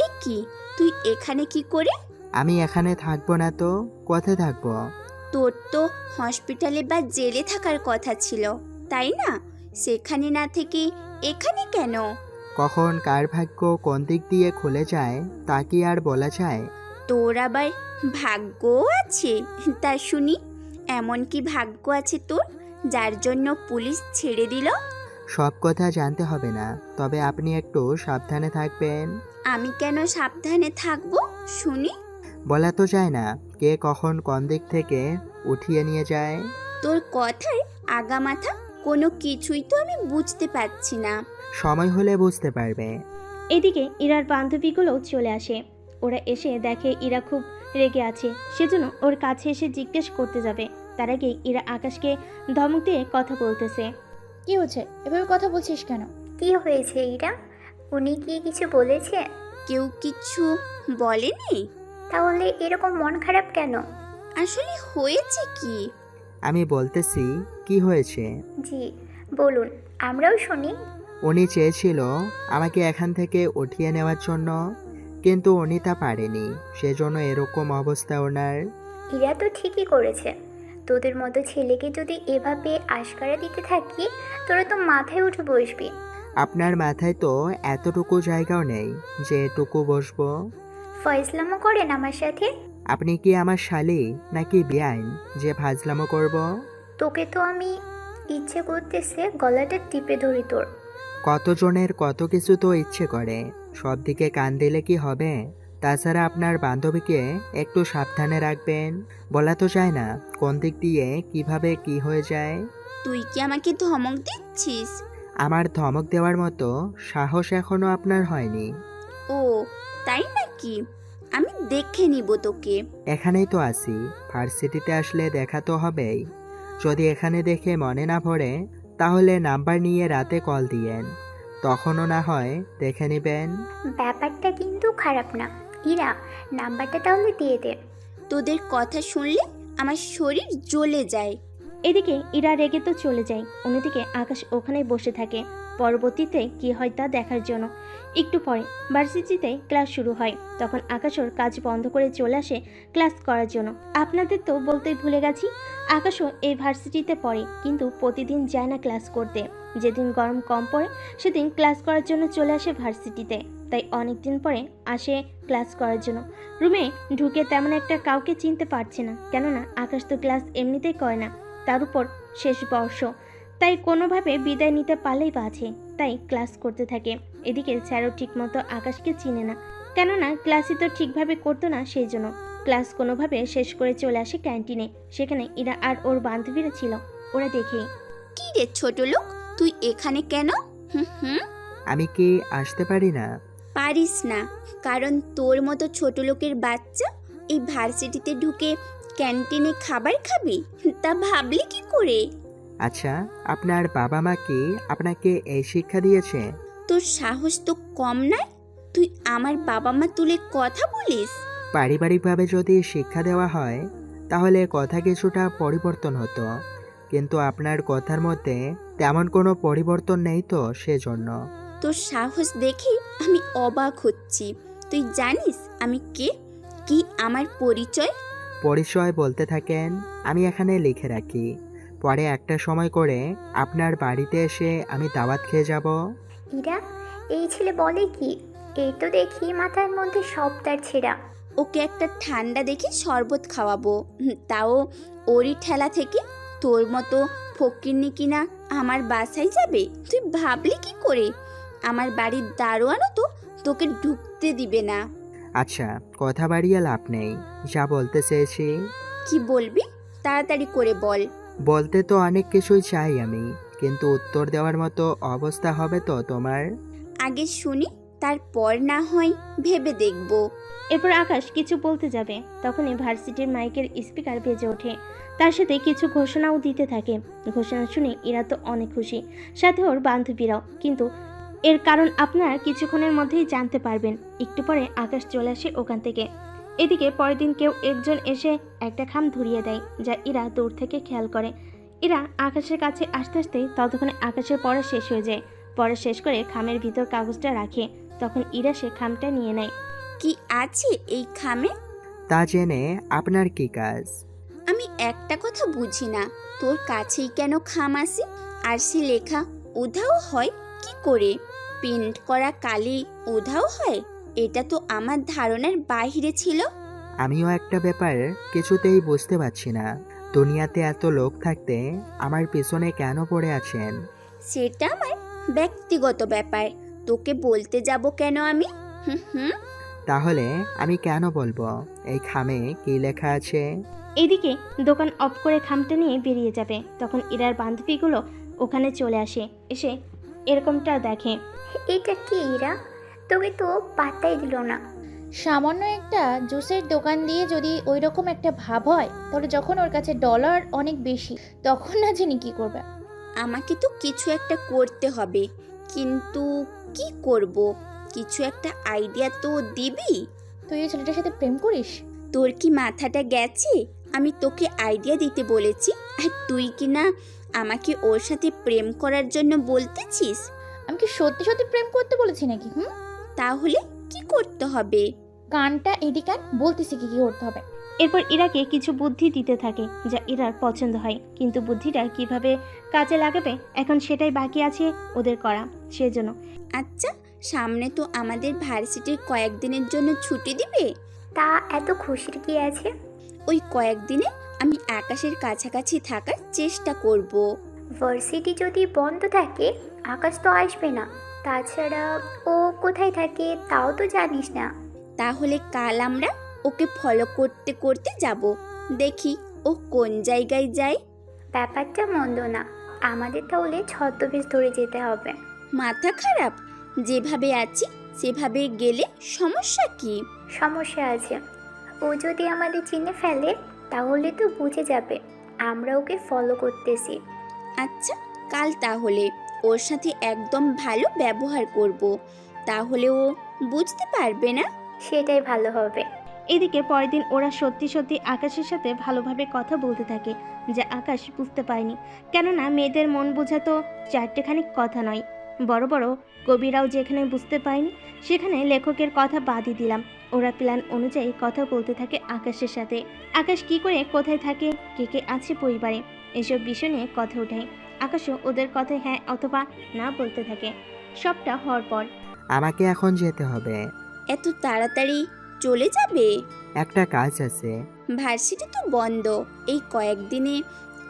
এ কি, তুই এখানে কি করে? আমি এখানে থাকবো না তো কোথায় থাকবো? তোর তো হসপিটালে বা জেলে থাকার কথা ছিল, তাই না? সেখানে না থেকে এখানে কেন? কখন কার ভাগ্য কোন দিক দিয়ে খুলে যায় তা কি আর বলা যায়? তোর আবার ভাগ্য আছে? তা শুনি, এমন কি ভাগ্য আছে তোর যার জন্য পুলিশ ছেড়ে দিল? সব কথা জানতে হবে না, তবে আপনি একটু সাবধানে থাকবেন। আমি কেন সাবধানে থাকবো শুনি? বলা তো যায় না কে কখন কোন দিক থেকে উঠিয়ে নিয়ে যায়। তোর কথায় আগা মাথা কোনো কিছুই তো আমি বুঝতে পারছি না। সময় হলে বুঝতে পারবে। এদিকে ইরার বান্ধবীগুলোও চলে আসে। ওরা এসে দেখে ইরা খুব রেগে আছে, সেজন্য ওর কাছে এসে জিজ্ঞেস করতে যাবে। তার আগে ইরা আকাশকে ধমক দিয়ে কথা বলতেছে। কি হচ্ছে, এভাবে কথা বলছিস কেন? কি হয়েছে ইরা? উনি কি কিছু বলেছে? কেউ কিছু বলেনি? তাহলে এরকম মন খারাপ কেন? আসলে হয়েছে কি? আমি বলতেছি কি হয়েছে। জি বলুন, আমরাও শুনি। উনি চেয়েছিল আমাকে এখান থেকে উঠিয়ে নেওয়ার জন্য, কিন্তু উনি তা পারেনি, সেজন্য এরকম অবস্থা ওনার। ইরা তো ঠিকই করেছে। তোদের মতো ছেলেকে যদি এভাবে আশকারা দিতে থাকি, তোরা তো মাথায় উঠে বসবি। আপনার মাথায় তো এতটুকু জায়গাও নেই যে এটুকু বসবো। ফয়সলামো করেন আমার সাথে? আপনি কি আমার শালি নাকি বেআইন যে ফাজলামো করব? তোকে তো আমি ইচ্ছে করতেছে গলাটা টিপে ধরি তোর। কতজনের কত কিছু তো ইচ্ছে করে, সব দিকে কান দিলে কি হবে? তাছাড়া আপনার বান্ধবীকে একটু সাবধানে রাখবেন। বলা তো যায় না কোন দিক দিয়ে কিভাবে কি হয়ে যায়। তুই কি আমাকে ধমক দিচ্ছিস? আমার ধমক দেওয়ার মতো সাহস এখনো আপনার হয়নি। ও তাই নাকি? আমি দেখে নিব তোকে। এখানেই তো আছি, ভার্সিটিতে আসলে দেখা তো হবেই। যদি এখানে দেখে মনে না পড়ে তাহলে নাম্বার নিয়ে রাতে কল দিয়েন, তখনও না হয় দেখে নেবেন। ব্যাপারটা কিন্তু খারাপ না। ইরা, নাম্বারটা তাহলে দিয়ে দে। তোদের কথা শুনলে আমার শরীর জ্বলে যায়। এদিকে ইরা রেগে তো চলে যায়। অন্যদিকে আকাশ ওখানেই বসে থাকে পরবর্তীতে কি হয় তা দেখার জন্য। একটু পরে ভার্সিটিতে ক্লাস শুরু হয়। তখন আকাশ ওর কাজ বন্ধ করে চলে আসে ক্লাস করার জন্য। আপনাদের তো বলতেই ভুলে গেছি, আকাশও এই ভার্সিটিতে পড়ে, কিন্তু প্রতিদিন যায় না ক্লাস করতে। যেদিন গরম কম পড়ে সেদিন ক্লাস করার জন্য চলে আসে ভার্সিটিতে। তাই অনেক দিন পরে আসে ক্লাস করার জন্য। রুমে ঢুকে তেমন একটা কাউকে চিনতে পারছে না, কেননা আকাশ তো ক্লাস এমনিতেই করে না, তার উপর শেষ বর্ষ, তাই কোনোভাবে বিদায় নিতে পারলেই বাঁচে, তাই ক্লাস করতে থাকে। এদিকে স্যারও ঠিকমতো আকাশকে চিনে না, কেননা ক্লাসই তো ঠিকভাবে করতো না, সেই জন্য ক্লাস কোনোভাবে শেষ করে চলে আসে ক্যান্টিনে। সেখানে ইরা আর ওর বান্ধবীরা ছিল। ওরা দেখেই, কি রে ছোট লোক, তুই এখানে কেন? হুম আমি কি আসতে পারি না? পারিস না, কারণ তোর মতো ছোট লোকের বাচ্চা এই ভার্সিটিতে ঢুকে ক্যান্টিনে খাবার খাবি, তা ভাবলি কি করে? আচ্ছা, আপনার বাবা মা কি আপনাকে এই শিক্ষা দিয়েছে? তোর সাহস তো কম নয়, তুই আমার বাবা মা তুলে কথা বলিস? পারিবারিকভাবে যদি শিক্ষা দেওয়া হয় তাহলে কথা কিছুটা পরিবর্তন হতো, কিন্তু আপনার কথার মধ্যে তেমন কোনো পরিবর্তন নেই তো, সেজন্য। তোর সাহস দেখে আমি অবাক হচ্ছি। তুই জানিস আমি কে, কি আমার পরিচয়? পরিচয় বলতে থাকেন, আমি এখানে লিখে রাখি। পরে একটা সময় করে আপনার বাড়িতে এসে আমি দাওয়াত খেয়ে যাব। ইরা, এই ছেলে বলে কি? এই তো দেখি মাথার মধ্যে সব তার ছেঁড়া। ওকে একটা ঠান্ডা দেখে শরবত খাওয়াবো, তাও ওরই ঠেলা থেকে। তোর মতো ফকিরনি কিনা আমার বাসায় যাবে? তুই ভাবলি কি করে? আমার বাড়ির দারোয়ানও তো তোকে ঢুকতে দিবে না। আচ্ছা, কথা বাড়িয়ে লাভ নেই, যা বলতে চেয়েছি। কি বলবি? তাড়াতাড়ি করে বল। বলতে তো অনেক কিছুই চাই আমি, কিন্তু উত্তর দেওয়ার মতো অবস্থা হবে তো তোমার? আগে শুনি, তারপর না হয় ভেবে দেখব। এরপর আকাশ কিছু বলতে যাবে, তখনই ভার্সিটির মাইকের স্পিকার বেজে ওঠে। তার সাথে কিছু ঘোষণাও দিতে থাকে। ঘোষণা শুনে ইরা তো অনেক খুশি, সাথে ওর বান্ধবীরাও। কিন্তু এর কারণ আপনারা কিছুক্ষণের মধ্যেই জানতে পারবেন। একটু পরে আকাশ চলে আসে ওখান থেকে। এদিকে পরের দিন কেউ একজন এসে একটা খাম ধরিয়ে দেয়, যা ইরা দূর থেকে খেয়াল করে। ইরা আকাশের কাছে আস্তে আস্তেই ততক্ষণে আকাশের পড়া শেষ হয়ে যায়। পড়া শেষ করে খামের ভিতর কাগজটা রাখে। তখন ইরা সে খামটা নিয়ে নেয়। কি আছে এই খামে? তা জেনে আপনার কি কাজ? আমি একটা কথা বুঝি না, তোর কাছেই কেন খাম আসে? আর সে লেখা উধাও হয় কি করে? প্রিন্ট করা কালি উধাও হয়? এটা তো আমার ধারণার বাইরে ছিল। আমিও একটা ব্যাপার কিছুতেই বুঝতে পারছি না। দুনিয়াতে এত লোক থাকতে আমার পেছনে কেন পড়ে আছেন? সেটা আমার ব্যক্তিগত ব্যাপার, তোকে বলতে যাব কেন আমি? হুম। তাহলে আমি কেন বলবো এই খামে কি লেখা আছে? এদিকে দোকান অফ করে খামটা নিয়ে বেরিয়ে যাবে, তখন ইরার বান্ধবীগুলো ওখানে চলে আসে। এসে এরকমটা দেখে। এটা কি ইরা? তোকে তো পাত্তাই দিল না। সামান্য একটা জুসের দোকান দিয়ে যদি ওই রকম একটা ভাব হয়, তাহলে যখন ওর কাছে ডলার অনেক বেশি, তখন না জানি কি করবে। আমাকে তো কিছু একটা করতে হবে, কিন্তু কি করব? কিছু একটা আইডিয়া তো দিবি। তুই এই ছেলেটার সাথে প্রেম করিস? তোর কি মাথাটা গেছে? আমি তোকে আইডিয়া দিতে বলেছি, আর তুই কি না আমাকে ওর সাথে প্রেম করার জন্য বলতেছিস? আমি কি সত্যি সত্যি প্রেম করতে বলেছি নাকি? তাহলে কি করতে হবে? কানটা এদিকে বলতেছি কি করতে হবে। এরপর ইরাকে কিছু বুদ্ধি দিতে থাকে, যা ইরার পছন্দ হয়। কিন্তু বুদ্ধিটা কিভাবে কাজে লাগাবে এখন সেটাই বাকি আছে ওদের করা। সেজন্য আচ্ছা, সামনে তো আমাদের ভার্সিটির কয়েকদিনের জন্য ছুটি দিবে। তা এত খুশির কি আছে? ওই কয়েকদিনে আমি আকাশের কাছাকাছি থাকার চেষ্টা করব। ভার্সিটি যদি বন্ধ থাকে আকাশ তো আসবে না। তাছাড়া ও কোথায় থাকে তাও তো জানিস না। তাহলে কাল আমরা ওকে ফলো করতে করতে যাব, দেখি ও কোন জায়গায় যায়। ব্যাপারটা মন্দ না, আমাদের তাহলে ছদ্মবেশ ধরে যেতে হবে। মাথা খারাপ? যেভাবে আছি সেভাবে গেলে সমস্যা কি? সমস্যা আছে। ও যদি আমাদের চিনে ফেলে তাহলে তো বুঝে যাবে আমরা ওকে ফলো করতেছি। আচ্ছা, কাল তাহলে ওর সাথে একদম ভালো ব্যবহার করব, তাহলে ও বুঝতে পারবে না। সেটাই ভালো হবে। এদিকে পরের দিন ওরা সত্যি সত্যি আকাশের সাথে ভালোভাবে কথা বলতে থাকে, যা আকাশ বুঝতে পারেনি। কেননা মেয়েদের মন বোঝা তো চারটেখানি কথা নয়। বড় বড় কবিরাও যেখানে বুঝতে পারেনি, সেখানে লেখকের কথা বাদই দিলাম। ওরা প্ল্যান অনুযায়ী কথা বলতে থাকে আকাশের সাথে। আকাশ কি করে, কোথায় থাকে, কে কে আছে পরিবারে, এসব বিষয় নিয়ে কথা ওঠায়। আকাশও ওদের কথায় হ্যাঁ অথবা না বলতে থাকে। সবটা হওয়ার পর আমাকে এখন যেতে হবে। এত তাড়াতাড়ি চলে যাবে? একটা কাজ আছে। ভার্সিটি তো বন্ধ, এই কয়েকদিনে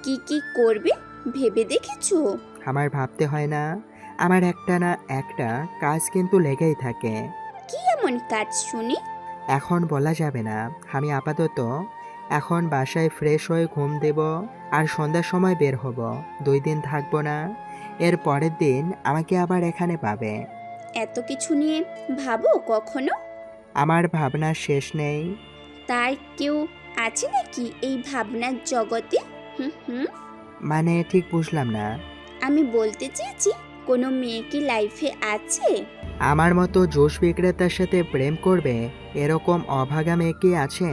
কি কি করবে ভেবে দেখেছো? আমার ভাবতে হয় না, আমার একটা না একটা কাজ কিন্তু লেগেই থাকে। কি এমন কাজ শুনি? এখন বলা যাবে না। আমি আপাতত এখন বাসায় ফ্রেশ হয়ে ঘুম দেব, আর সন্ধ্যার সময় বের হব। 2 দিন থাকবো না, এর পরের দিন আমাকে আবার এখানে পাবে। এত কিছু নিয়ে ভাবো কখনো? আমার ভাবনার শেষ নেই। তার কেউ আছে নাকি এই ভাবনার জগতে? মানে ঠিক বুঝলাম না। আমি বলতে চেয়েছি, কোনো মেয়ে কি লাইফে আছে? আমার মতো জুস বিক্রেতার সাথে প্রেম করবে এরকম অভাগা মেয়ে কি আছে?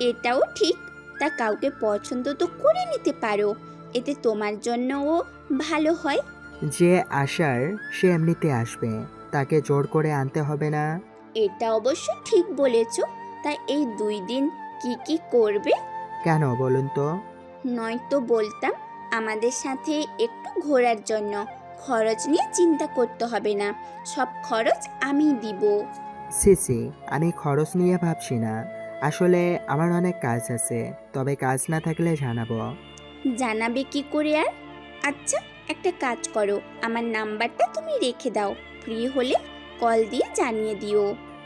এটাও ঠিক। তা কাউকে পছন্দ তো করে নিতে পারো, এতে তোমার জন্যও ভালো হয়। যে আসার সে এমনিতে আসবে, তাকে জোর করে আনতে হবে না। এটা অবশ্য ঠিক বলেছো। তাই এই 2 দিন কি কি করবে? কেন বলুন তো? নয়তো বলতাম আমাদের সাথে একটু ঘোরার জন্য। খরচ নিয়ে চিন্তা করতে হবে না, সব খরচ আমি দিব। সিসি, আমি খরচ নিয়ে ভাবছি না। আসলে আমার অনেক কাজ আছে, তবে কাজ না থাকলে জানাবো। জানাবে কি করে আর? আচ্ছা, একটা কাজ করো, আমার নাম্বারটা তুমি রেখে দাও, ফ্রি হলে কল দিয়ে জানিয়ে দিও।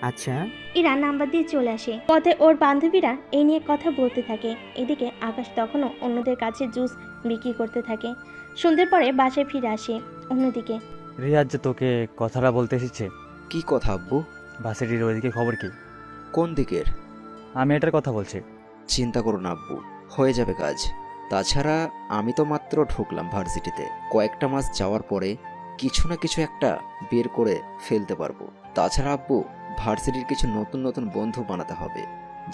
আচ্ছা। ইরা নাম্বার দিয়ে চলে আসে। পথে ওর বান্ধবীরা এই নিয়ে কথা বলতে থাকে। এদিকে আকাশ তখনও অন্যদের কাছে জুস বিক্রি করতে থাকে। সন্ধ্যের পরে বাসায় ফিরে আসে। অন্যদিকে রিয়াজ যে তোকে কথাটা বলতে এসেছে। কি কথা আব্বু? ভার্সিটির ওইদিকে খবর কি? কোন দিকের? আমি এটার কথা বলছি। চিন্তা করো না আব্বু, হয়ে যাবে কাজ। তাছাড়া আমি তো মাত্র ঢুকলাম ভার্সিটিতে, কয়েকটা মাস যাওয়ার পরে কিছু না কিছু একটা বের করে ফেলতে পারবো। তাছাড়া আব্বু, ভার্সিটির কিছু নতুন নতুন বন্ধু বানাতে হবে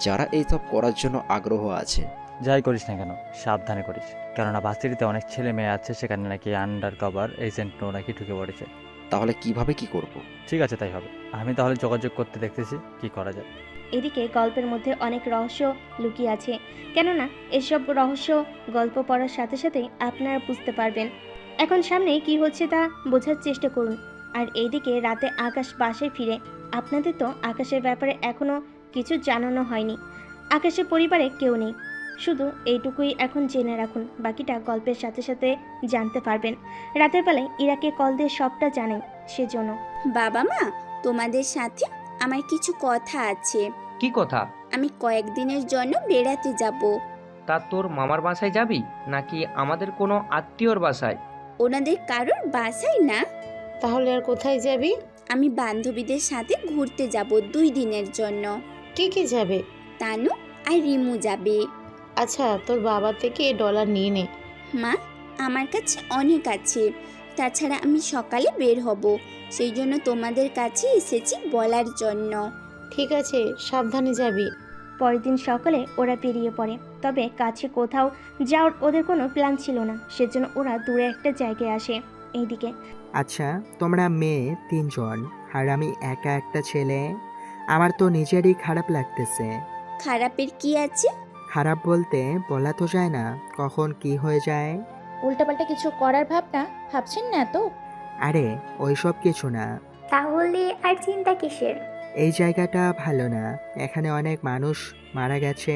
যারা এইসব করার জন্য আগ্রহ আছে। যাই করিস না কেন সাবধানে করিস, কেননা ভার্সিটিতে অনেক ছেলে মেয়ে আছে, সেখানে নাকি আন্ডার কভার এজেন্টও নাকি ঢুকে পড়েছে। তাহলে কিভাবে কি করব? ঠিক আছে, তাই হবে। আমি তাহলে যোগাযোগ করতে দেখতেছি কি করা যায়। এদিকে গল্পের মধ্যে অনেক রহস্য লুকিয়ে আছে, কেননা এসব রহস্য গল্প পড়ার সাথে সাথে আপনারা বুঝতে পারবেন। এখন সামনে কি হচ্ছে তা বোঝার চেষ্টা করুন। আর এইদিকে রাতে আকাশ বাসায় ফিরে। আপনাদের তো আকাশের ব্যাপারে এখনও কিছু জানানো হয়নি। আকাশের পরিবারে কেউ নেই, শুধু এইটুকুই এখন জেনে রাখুন, বাকিটা গল্পের সাথে সাথে জানতে পারবেন। রাতের বেলায় ইরাকে কল দিয়ে সবটা জানাই সেজন্য। বাবা মা, তোমাদের সাথে আমার কিছু কথা আছে। কি কথা? আমি কয়েকদিনের জন্য বেড়াতে যাব। তা তোর মামার বাসায় যাবি নাকি আমাদের কোনো আত্মীয়র বাসায়? ওনাদের কারোর বাসায় না। তাহলে আর কোথায় যাবি? আমি বান্ধবীদের সাথে ঘুরতে যাব 2 দিনের জন্য। কে কে যাবে? তানু আর রিমু যাবে। আচ্ছা, তোর বাবা থেকে ডলার নিয়ে নে। মা, আমার কাছে অনেক আছে। তাছাড়া আমি সকালে বের হব, সেই জন্য তোমাদের কাছে এসেছি বলার জন্য। ঠিক আছে, সাবধানে যাবি। পরের দিন সকালে ওরা বেরিয়ে পড়ে, তবে কাছে কোথাও যাওয়ার ওদের কোনো প্ল্যান ছিল না, সেজন্য ওরা দূরে একটা জায়গায় আসে। এইদিকে আচ্ছা, তোমরা মেয়ে 3 জন আর আমি একা একটা ছেলে। আমার তো নিজেরই খারাপ লাগতেছে। খারাপের কি আছে? খারাপ বলতে বলা তো যায় না, কখন কি হয়ে যায়। উল্টাপাল্টা কিছু করার ভাবনা ভাবছেন না তো? আরে ওইসব কিছু না। তাহলে আর চিন্তা কিসের? এই জায়গাটা ভালো না, এখানে অনেক মানুষ মারা গেছে।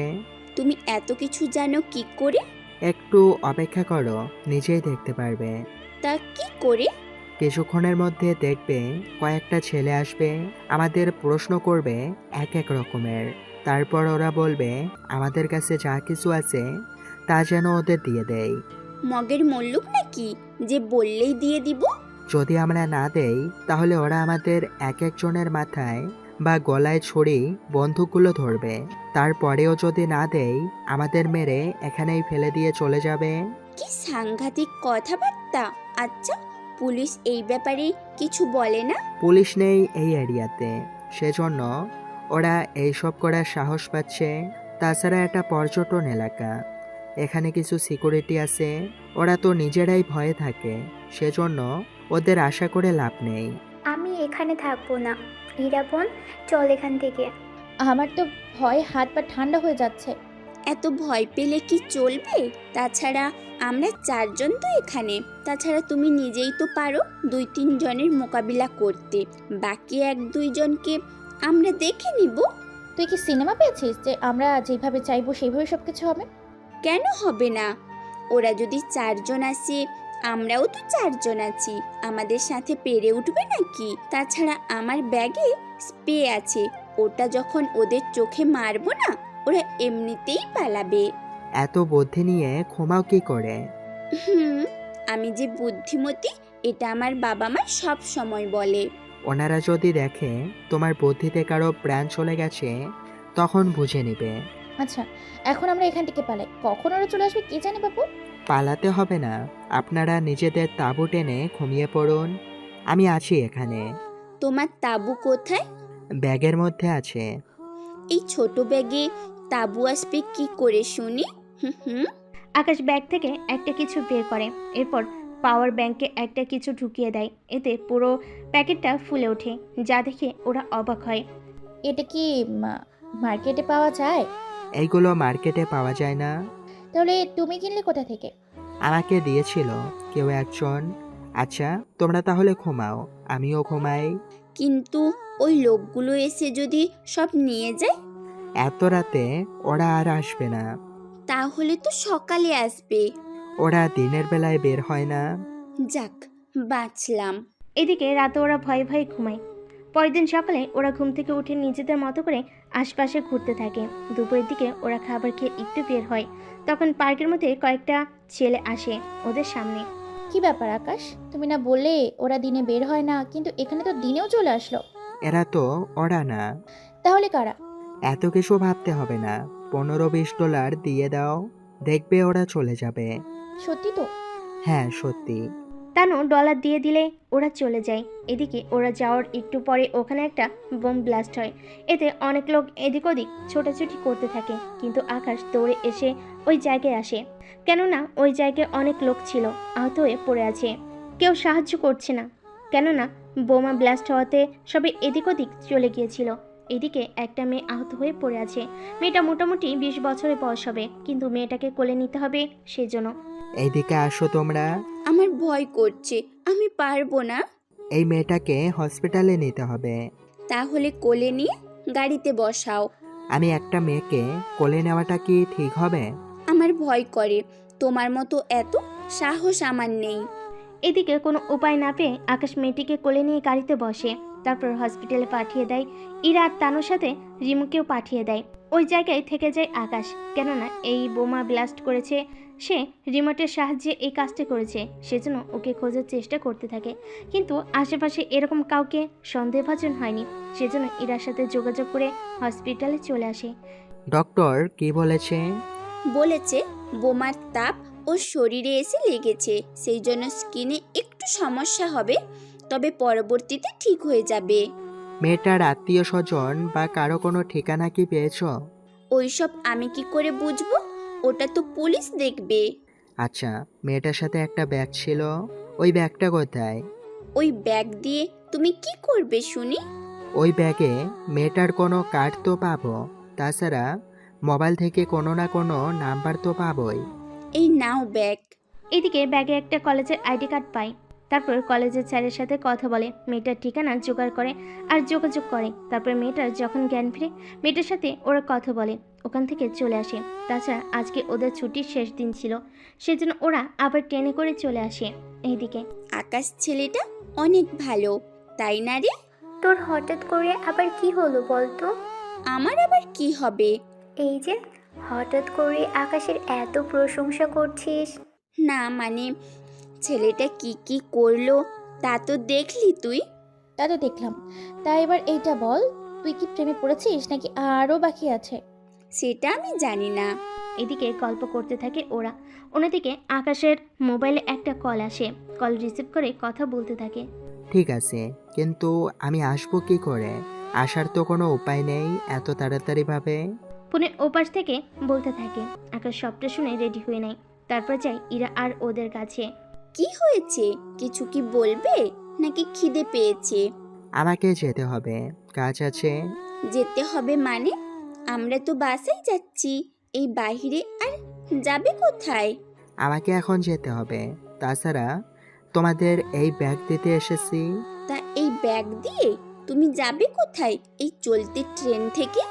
তুমি এত কিছু জানো কি করে? একটু অপেক্ষা করো, নিজেই দেখতে পারবে। তা কি করে? কিছুক্ষণের মধ্যে দেখবে কয়েকটা ছেলে আসবে, আমাদের প্রশ্ন করবে এক এক রকমের। তারপর ওরা বলবে আমাদের কাছে যা কিছু আছে তা যেন ওদের দিয়ে দেই। মগের মল্লুক নাকি যে বললেই দিয়ে দিব? যদি আমরা না দেই তাহলে ওরা আমাদের এক একজনের মাথায় বা গলায় ছুরি বন্দুকগুলো ধরবে। তারপরেও যদি না দেই আমাদের মেরে এখানেই ফেলে দিয়ে চলে যাবে। কি সাংঘাতিক কথাবার্তা। আচ্ছা, পুলিশ এই ব্যাপারে কিছু বলে না? পুলিশ নেই এই এরিয়াতে, সেজন্য ওরা এইসব করার সাহস পাচ্ছে। তাছাড়া এটা পর্যটন এলাকা, এখানে কিছু সিকিউরিটি আছে, ওরা তো নিজেরাই ভয়ে থাকে, সেজন্য ওদের আশা করে লাভ নেই। আমি এখানে থাকবো না। হীরা বোন, চল এখান থেকে। আমার তো ভয়ে হাত পা ঠান্ডা হয়ে যাচ্ছে। এত ভয় পেলে কি চলবে? তাছাড়া আমরা 4 জন তো এখানে। তাছাড়া তুমি নিজেই তো পারো 2-3 জনের মোকাবিলা করতে। বাকি 1-2 জনকে আমরা দেখে নিব। তুই কি সিনেমা পেয়েছিস যে আমরা যেভাবে চাইবো সেইভাবে সব কিছু হবে? কেন হবে না? ওরা যদি 4 জন আসে, আমরাও তো 4 জন আছি, আমাদের সাথে পেরে উঠবে নাকি? তাছাড়া আমার ব্যাগে স্প্রে আছে, ওটা যখন ওদের চোখে মারবো না, ওরা এমনিতেই পালাবে। এত বুদ্ধি নিয়ে ঘুমাও কি করে? আমি যে বুদ্ধিমতী এটা আমার বাবা মা সব সময় বলে। ওনারা যদি দেখে তোমার বুদ্ধিতে কারো প্রাণ চলে গেছে তখন বুঝে নিবে। আচ্ছা, এখন আমরা এখান থেকে পালাই, কখন ওরা চলে আসবে কে জানে বাবু। পালাতে হবে না, আপনারা নিজেদের তাঁবু টেনে ঘুমিয়ে পড়ুন, আমি আছি এখানে। তোমার তাঁবু কোথায়? ব্যাগের মধ্যে আছে। এই ছোট ব্যাগে তাঁবু আসবে কি করে শুনি? আকাশ ব্যাগ থেকে একটা কিছু বের করে, এরপর পাওয়ার ব্যাংকে একটা কিছু ঢুকিয়ে দেয়। এতে পুরো প্যাকেটটা ফুলে ওঠে, যা দেখে ওরা অবাক হয়। এটা কি মার্কেটে পাওয়া যায়? এইগুলো মার্কেটে পাওয়া যায় না। তাহলে তুমি কিনলে কোথা থেকে? আমাকে দিয়েছিল কেউ একজন। আচ্ছা, তোমরা তাহলে ঘুমাও, আমিও ঘুমাই। কিন্তু ওই লোকগুলো এসে যদি সব নিয়ে যায়? এত রাতে ওরা আর আসবে না। তাহলে তো সকালে আসবে। ওরা দিনের বেলায় বের হয় না। যাক, বাঁচলাম। এদিকে রাতে ওরা ভয়ে ভয়ে ঘুমায়। পরের দিন সকালে ওরা ঘুম থেকে উঠে নিজেদের মতো করে আশপাশে ঘুরতে থাকে। দুপুরের দিকে ওরা খাবার খেয়ে একটু বের হয়, তখন পার্কের মধ্যে কয়েকটা ছেলে আসে ওদের সামনে। কি কি ব্যাপার আকাশ, তুমি না বললে ওরা দিনে বের হয় না, কিন্তু এখানে তো দিনেও চলে আসলো। এরা তো ওরা না। তাহলে কারা? এত কিছু ভাবতে হবে না, $15-20 দিয়ে দাও, দেখবে ওরা চলে যাবে। সত্যি তো? হ্যাঁ সত্যি। তানু ডলার দিয়ে দিলে ওরা চলে যায়। এদিকে ওরা যাওয়ার একটু পরে ওখানে একটা বোম ব্লাস্ট হয়। এতে অনেক লোক এদিক ওদিক ছোটাছুটি করতে থাকে, কিন্তু আকাশ দৌড়ে এসে ওই জায়গায় আসে। কেননা ওই জায়গায় অনেক লোক ছিল, আহত হয়ে পড়ে আছে। কেউ সাহায্য করছে না, কেননা বোমা ব্লাস্ট হওয়াতে সবাই এদিক ওদিক চলে গিয়েছিল। এদিকে একটা মেয়ে আহত হয়ে পড়ে আছে। মেয়েটা মোটামুটি 20 বছরের বয়স হবে, কিন্তু মেয়েটাকে কোলে নিতে হবে সেজন্য। এইদিকে আসো তোমরা। আমার ভয় করছে, আমি পারবো না। এই মেয়েটাকে হসপিটালে নিতে হবে। তাহলে কোলে নিয়ে গাড়িতে বসাও। আমি একটা মেয়েকে কোলে নেওয়াটা কি ঠিক হবে? আমার ভয় করে, তোমার মতো এত সাহস আমার নেই। এদিকে কোনো উপায় না পেয়ে আকাশ মেয়েটিকে কোলে নিয়ে গাড়িতে বসে। তারপর হসপিটালে পাঠিয়ে দেয়। ইরা আর তানুর সাথে রিমুকেও পাঠিয়ে দেয়। ওই জায়গায় থেকে যায় আকাশ, কেননা এই বোমা ব্লাস্ট করেছে সে রিমোটের সাহায্যে এই কাজটা করেছে, সেজন্য ওকে খোঁজার চেষ্টা করতে থাকে। কিন্তু আশেপাশে এরকম কাউকে সন্দেহভাজন হয়নি, সেজন্য ইরার সাথে যোগাযোগ করে হসপিটালে চলে আসে। ডক্টর কি বলেছে? বলেছে বোমার তাপ ওর শরীরে এসে লেগেছে, সেই জন্য স্কিনে একটু সমস্যা হবে, তবে পরবর্তীতে ঠিক হয়ে যাবে। মেয়েটার আত্মীয় স্বজন বা কারো কোনো ঠিকানা কি পেয়েছো? ওইসব আমি কি করে বুঝবো, ওটা তো পুলিশ দেখবে। আচ্ছা, মেয়েটার সাথে একটা ব্যাগ ছিল, ওই ব্যাগটা কোথায়? ওই ব্যাগ দিয়ে তুমি কি করবে শুনি? ওই ব্যাগে মেয়েটার কোনো কার্ড তো পাবো, তাছাড়া মোবাইল থেকে কোনো না কোনো নাম্বার তো পাবোই। এই নাও ব্যাগ। এদিকে ব্যাগে একটা কলেজের আইডি কার্ড পায়। তারপর কলেজের স্যারের সাথে কথা বলে, মেয়েটার ঠিকানা জোগাড় করে আর যোগাযোগ করে। তারপর মেয়েটার যখন জ্ঞান ফিরে, মেয়েটার সাথে ওরা কথা বলে, ওখান থেকে চলে আসে। তাছাড়া আজকে ওদের ছুটির শেষ দিন ছিল, সেজন্য ওরা আবার ট্রেনে করে চলে আসে। এইদিকে আকাশ ছেলেটা অনেক ভালো, তাই না রে? তোর হঠাৎ করে আবার কি হলো বলতো? আমার আবার কি হবে? এই যে হঠাৎ করে আকাশের এত প্রশংসা করছিস। না মানে ছেলেটা কি কি করলো তা তো দেখলি তুই? তা তো দেখলাম। তা এবার এইটা বল, তুই কি প্রেমে পড়েছিস নাকি আরও বাকি আছে? সেটা আমি জানি না। এদিকে গল্প করতে থাকে ওরা। অন্যদিকে আকাশের মোবাইলে একটা কল আসে। কল রিসিভ করে কথা বলতে থাকে। ঠিক আছে, কিন্তু আমি আসবো কি করে? আসার তো কোনো উপায় নেই এত তাড়াতাড়ি ভাবে। ফোনের ওপাশ থেকে বলতে থাকে। আকাশ সবটা শুনে রেডি হয়ে নেয়। তারপর যায় ইরা আর ওদের কাছে। কি হয়েছে, কিছু কি বলবে নাকি খিদে পেয়েছে? আমাকে যেতে হবে, কাজ আছে। যেতে হবে মানে? আমরা তো বাসেই যাচ্ছি, এই বাইরে আর যাবে কোথায়? আমাকে এখন যেতে হবে, তাছাড়া তোমাদের এই ব্যাগ দিতে এসেছি। তা এই ব্যাগ দিয়ে তুমি যাবে কোথায় এই চলতি ট্রেন থেকে?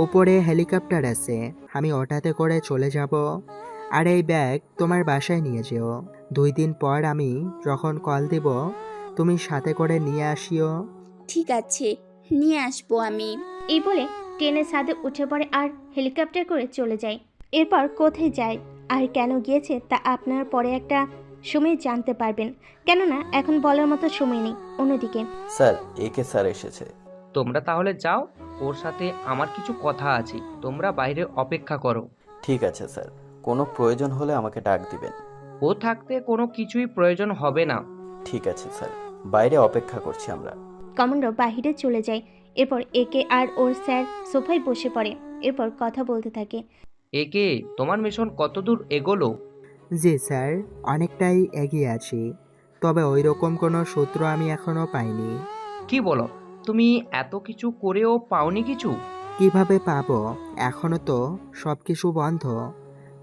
উপরে হেলিকপ্টার আছে, আমি ওটাতে করে চলে যাব। আর এই ব্যাগ তোমার বাসায় নিয়ে যেও। 2 দিন পর আমি যখন কল দিব তুমি সাথে করে নিয়ে আসিও। ঠিক আছে, নিয়ে আসবো আমি। এই বলে ট্রেনের ছাদে উঠে পড়ে আর হেলিকপ্টার করে চলে যায়। এরপর কোথায় যায় আর কেন গিয়েছে তা আপনার পরে একটা সময় জানতে পারবেন, কেননা এখন বলার মতো সময় নেই। অন্যদিকে স্যার, একে স্যার এসেছে। তোমরা তাহলে যাও, ওর সাথে আমার কিছু কথা আছে, তোমরা বাইরে অপেক্ষা করো। ঠিক আছে স্যার, কোনো প্রয়োজন হলে আমাকে ডাক দিবেন। ও থাকতে কোনো কিছুই প্রয়োজন হবে না। ঠিক আছে স্যার, বাইরে অপেক্ষা করছি আমরা। কমান্ডো বাহিরে চলে যায়। এরপর একে আর ওর স্যার সোফায় বসে পড়ে। এরপর কথা বলতে থাকে। একে, তোমার মিশন কতদূর এগোলো? জি স্যার, অনেকটাই এগিয়ে আছি, তবে ওই রকম কোনো সূত্র আমি এখনো পাইনি। কি বলো, তুমি এত কিছু করেও পাওনি কিছু? কিভাবে পাবো, এখনো তো সব কিছু বন্ধ।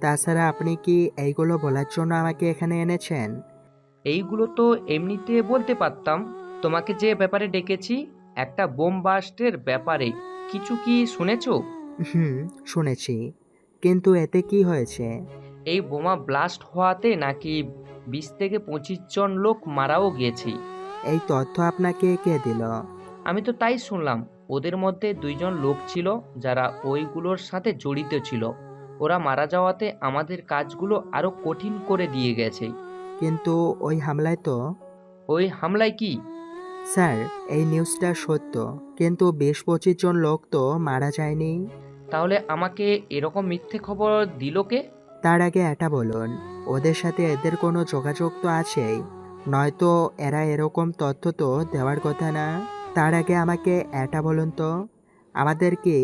তাছাড়া আপনি কি এইগুলো বলার জন্য আমাকে এখানে এনেছেন? এইগুলো তো এমনিতে বলতে পারতাম। তোমাকে যে ব্যাপারে ডেকেছি, একটা বোম বাস্টের ব্যাপারে, কিছু কি শুনেছো? শুনেছি, কিন্তু এতে কি হয়েছে? এই বোমা ব্লাস্ট হওয়াতে নাকি 20 থেকে 25 জন লোক মারাও গিয়েছে। এই তথ্য আপনাকে কে দিল? আমি তো তাই শুনলাম। ওদের মধ্যে 2 জন লোক ছিল যারা ওইগুলোর সাথে জড়িত ছিল। ওরা মারা যাওয়াতে আমাদের কাজগুলো আরো কঠিন করে দিয়ে গেছে। কিন্তু ওই হামলায় তো ওই হামলায় কি? স্যার, এই নিউজটা সত্য, কিন্তু 20-25 জন লোক তো মারা যায়নি। তাহলে আমাকে এরকম মিথ্যে খবর দিল কে? তার আগে এটা বলুন, ওদের সাথে এদের কোনো যোগাযোগ তো আছেই, নয়তো এরা এরকম তথ্য তো দেওয়ার কথা না। তার আগে আমাকে এটা বলুন তো, আমাদের কি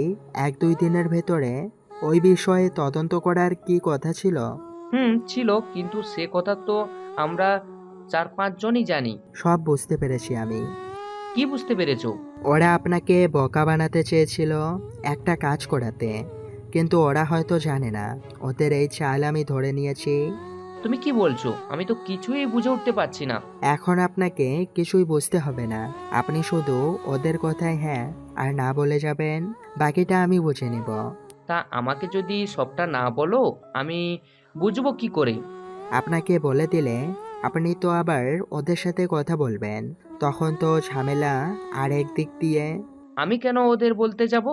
1-2 দিনের ভেতরে ওই বিষয়ে তদন্ত করার কি কথা ছিল? ছিল, কিন্তু সে কথা তো আমরা 4-5 জনই জানি। সব বুঝতে পেরেছি আমি। কি বুঝতে পেরেছো? ওরা আপনাকে বোকা বানাতে চেয়েছিল একটা কাজ করাতে, কিন্তু ওরা হয়তো জানে না ওদের এই চাল আমি ধরে নিয়েছি। তুমি কি বলছো? আমি তো কিছুই বুঝে উঠতে পারছি না। এখন আপনাকে কিছুই বুঝতে হবে না, আপনি শুধু ওদের কথায় হ্যাঁ আর না বলে যাবেন, বাকিটা আমি বুঝে নেব। তা আমাকে যদি সবটা না বলো আমি বুঝবো কি করে? আপনাকে বলে দিলে আপনি তো আবার ওদের সাথে কথা বলবেন, তখন তো ঝামেলা আর একদিক দিয়ে। আমি কেন ওদের বলতে যাব?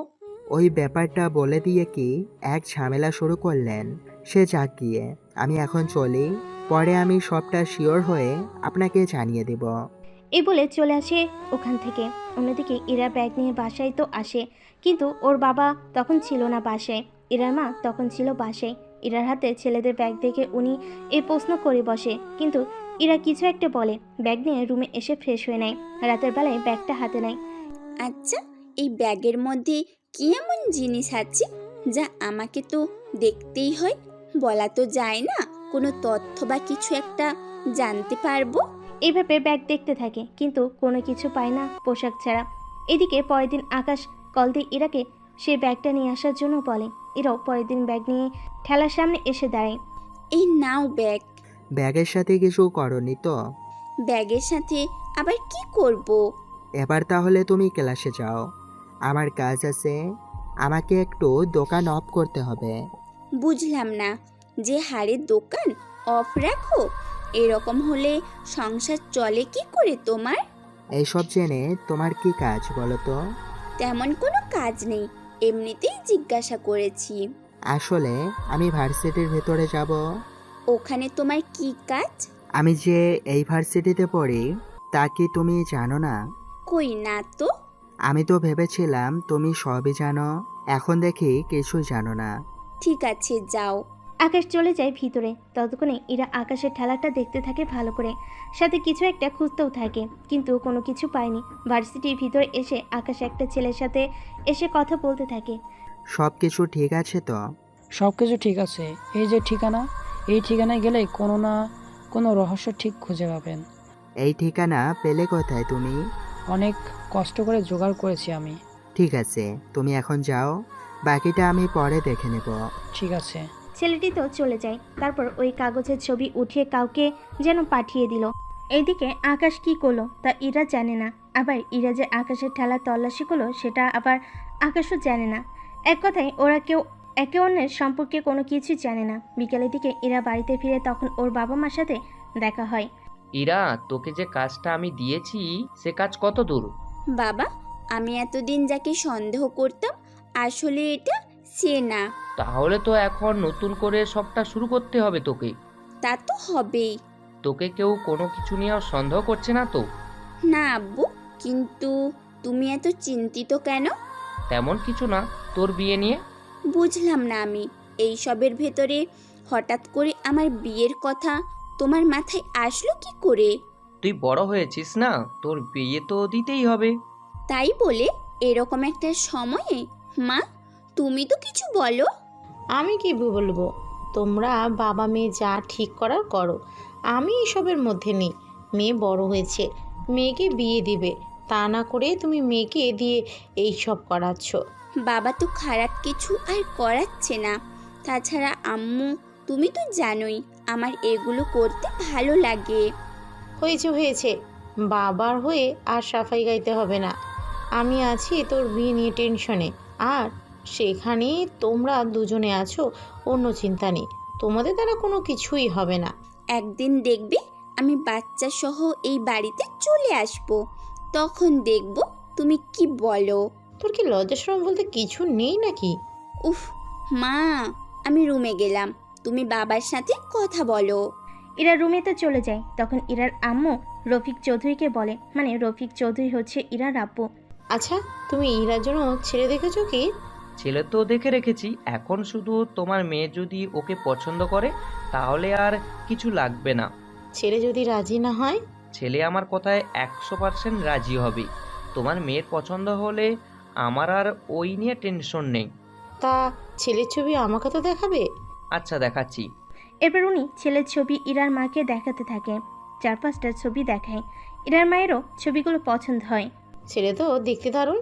ওই ব্যাপারটা বলে দিয়ে কি এক ঝামেলা শুরু করলেন? সে যাক গিয়ে, আমি এখন চলি, পরে আমি সবটা শিওর হয়ে আপনাকে জানিয়ে দেব। এই বলে চলে আসে ওখান থেকে। অন্যদিকে ইরা ব্যাগ নিয়ে বাসায় তো আসে, কিন্তু ওর বাবা তখন ছিল না বাসায়, ইরার মা তখন ছিল বাসায়। ইরার হাতে ছেলেদের ব্যাগ দেখে উনি এই প্রশ্ন করে বসে, কিন্তু ইরা কিছু একটা বলে। ব্যাগ নিয়ে রুমে এসে ফ্রেশ হয়ে নেয়, রাতের বেলায় ব্যাগটা হাতে নেয়। আচ্ছা, এই ব্যাগের মধ্যে কি এমন জিনিস আছে যা আমাকে তো দেখতেই হয়, বলা তো যায় না, কোনো তথ্য বা কিছু একটা জানতে পারবো? এইভাবে ব্যাগ দেখতে থাকে, কিন্তু কোনো কিছু পায় না পোশাক ছাড়া। এদিকে পরের দিন আকাশ কল দিয়ে ইরাকে সেই ব্যাগটা নিয়ে আসার জন্য বলে। ইরাও পরের দিন ব্যাগ নিয়ে ঠেলার সামনে এসে দাঁড়ায়। এই নাও ব্যাগ। ব্যাগের সাথে কিছু করনি তো? ব্যাগের সাথে আবার কি করব? এবার তাহলে তুমি ক্লাসে যাও, আমার কাজ আছে, আমাকে একটু দোকান অফ করতে হবে। বুঝলাম না, যে হারে দোকান অফ রাখো, এরকম হলে সংসার চলে কি করে তোমার? এইসব জেনে তোমার কি কাজ বলো তো? তেমন কোনো কাজ নেই, এমনিতেই জিজ্ঞাসা করেছি। আসলে আমি ভার্সিটির ভেতরে যাব। ওখানে তোমার কি কাজ? আমি যে এই ভার্সিটিতে পড়ি তা কি তুমি জানো না? কই না তো। আমি তো ভেবেছিলাম তুমি সবই জানো, এখন দেখি কিছুই জানো না। ঠিক আছে, যাও। আকাশ চলে যায় ভিতরে। ততক্ষণে ইরা আকাশের ঠেলাটা দেখতে থাকে ভালো করে, সাথে কিছু একটা খুঁজতেও থাকে, কিন্তু কোনো কিছু পায়নি। ভার্সিটির ভিতরে এসে আকাশ একটা ছেলের সাথে এসে কথা বলতে থাকে। সব কিছু ঠিক আছে তো? সব কিছু ঠিক আছে। এই যে ঠিকানা, এই ঠিকানায় গেলে কোনো না কোনো রহস্য ঠিক খুঁজে পাবেন। এই ঠিকানা পেলে কোথায় তুমি? অনেক কষ্ট করে জোগাড় করেছি আমি। ঠিক আছে, তুমি এখন যাও, বাকিটা আমি পরে দেখে নেব। ঠিক আছে। ছেলেটি তো চলে যায়। তারপর ওই কাগজের ছবি উঠিয়ে কাউকে যেন পাঠিয়ে দিল। এইদিকে আকাশ কি করলো তা ইরা জানে না, আবার ইরা যে আকাশের ঠেলা তল্লাশি করলো সেটা আবার আকাশও জানে না। এক কথায় ওরা কেউ একে অন্যের সম্পর্কে কোনো কিছুই জানে না। বিকেলের দিকে ইরা বাড়িতে ফিরে তখন ওর বাবা মার সাথে দেখা হয়। ইরা, তোকে যে কাজটা আমি দিয়েছি সে কাজ কত দূর? বাবা, আমি এতদিন যাকে সন্দেহ করতাম আসলে এটা সে না। তাহলে তো এখন নতুন করে সবটা শুরু করতে হবে তোকে। তা তো হবেই। তোকে কেউ কোনো কিছু নিয়ে সন্দেহ করছে না তো? না আব্বু, কিন্তু তুমি এত চিন্তিত কেন? তেমন কিছু না, তোর বিয়ে নিয়ে। বুঝলাম না আমি, এই সবের ভেতরে হঠাৎ করে আমার বিয়ের কথা তোমার মাথায় আসলো কি করে? তুই বড় হয়েছিস না, তোর বিয়ে তো দিতেই হবে। তাই বলে এরকম একটা সময়ে? মা, তুমি তো কিছু বলো। আমি কি বলবো? তোমরা বাবা মেয়ে যা ঠিক করার করো, আমি এসবের মধ্যে নেই। মেয়ে বড় হয়েছে, মেয়েকে বিয়ে দিবে, তা না করে তুমি মেয়েকে দিয়ে এই সব করাচ্ছ। বাবা তো খারাপ কিছু আর করাচ্ছে না। তাছাড়া আম্মু, তুমি তো জানোই আমার এগুলো করতে ভালো লাগে। হয়েছে হয়েছে, বাবার হয়ে আর সাফাই গাইতে হবে না। আমি আছি তোর বিয়ে নিয়ে টেনশনে, আর সেখানে তোমরা দুজনে আছো, অন্য চিন্তা নেই, তোমাদের দ্বারা কোনো কিছুই হবে না। একদিন দেখবে আমি বাচ্চা সহ এই বাড়িতে চলে আসব, তখন দেখব তুমি কি বলো। তোর কি লজ্জা শরম বলতে কিছু নেই নাকি? উফ মা, আমি রুমে গেলাম, তুমি বাবার সাথে কথা বলো। ইরা রুমে তো চলে যায়। তখন ইরার আম্মু রফিক চৌধুরীকে বলে, মানে রফিক চৌধুরী হচ্ছে ইরার আব্বু। আচ্ছা, তুমি ইরার জন্য ছেলে দেখেছো কি? ছেলে তো দেখে রেখেছি, এখন শুধু তোমার মেয়ে যদি ওকে পছন্দ করে তাহলে আর কিছু লাগবে না। ছেলে যদি রাজি না হয়? ছেলে আমার কথায় 100% রাজি হবে। তোমার মেয়ের পছন্দ হলে আমার আর ওই নিয়ে টেনশন নেই। তা ছেলের ছবি আমাকে তো দেখাবে। আচ্ছা, দেখাচ্ছি। এরপর উনি ছেলের ছবি ইরার মাকে দেখাতে থাকে। 4-5টা ছবি দেখায়। ইরার মায়েরও ছবিগুলো পছন্দ হয়। ছেলে তো দেখতে দারুণ।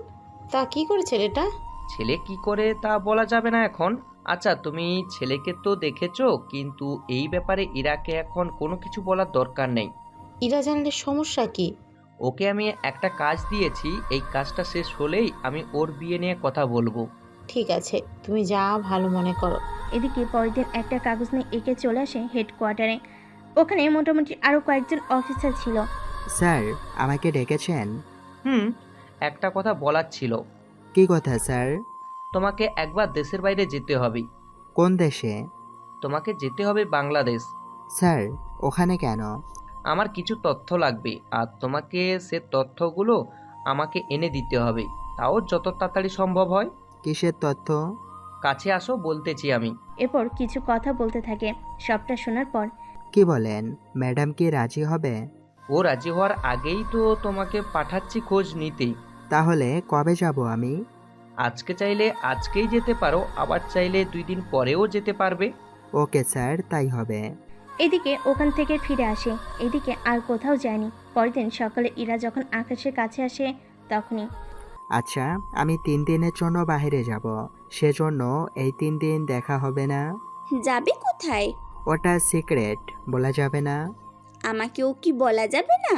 তা কি করে ছেলেটা? ছেলে কি করে তা বলা যাবে না এখন। আচ্ছা, তুমি ছেলেকে তো দেখেছো, কিন্তু এই ব্যাপারে ইরাকে এখন কোনো কিছু বলার দরকার নেই। ইরা জানলে সমস্যা কি? ওকে আমি একটা কাজ দিয়েছি, এই কাজটা শেষ হলেই আমি ওর বিয়ে নিয়ে কথা বলবো। ঠিক আছে, তুমি যা ভালো মনে করো। এদিকে পরের দিন একটা কাগজ নিয়ে একে চলে আসে হেডকোয়ার্টারে। ওখানে মোটামুটি আরও কয়েকজন অফিসার ছিল। স্যার, আমাকে ডেকেছেন? একটা কথা বলার ছিল। কি কথা স্যার? তোমাকে একবার দেশের বাইরে যেতে হবে। কোন দেশে? তোমাকে যেতে হবে বাংলাদেশ। স্যার, ওখানে কেন? আমার কিছু তথ্য লাগবে, আর তোমাকে সে তথ্যগুলো আমাকে এনে দিতে হবে, তাও যত তাড়াতাড়ি সম্ভব হয়। কিসের তথ্য? কাছে আসো, বলতেছি আমি। এরপর কিছু কথা বলতে থাকে। সবটা শোনার পর কি বলেন? ম্যাডাম কি রাজি হবে? ও রাজি হওয়ার আগেই তো তোমাকে পাঠাচ্ছি খোঁজ নিতে। তাহলে কবে যাব আমি? আজকে চাইলে আজকেই যেতে পারো, আবার চাইলে 2 দিন পরেও যেতে পারবে। ওকে স্যার, তাই হবে। এদিকে ওখান থেকে ফিরে আসে। এদিকে আর কোথাও যায়নি। পরের দিন সকালে ইরা যখন আকাশের কাছে আসে তখনই। আচ্ছা, আমি 3 দিনের জন্য বাইরে যাব, সেজন্য এই 3 দিন দেখা হবে না। যাবে কোথায়? ওটা সিক্রেট, বলা যাবে না। আমাকেও কি বলা যাবে না?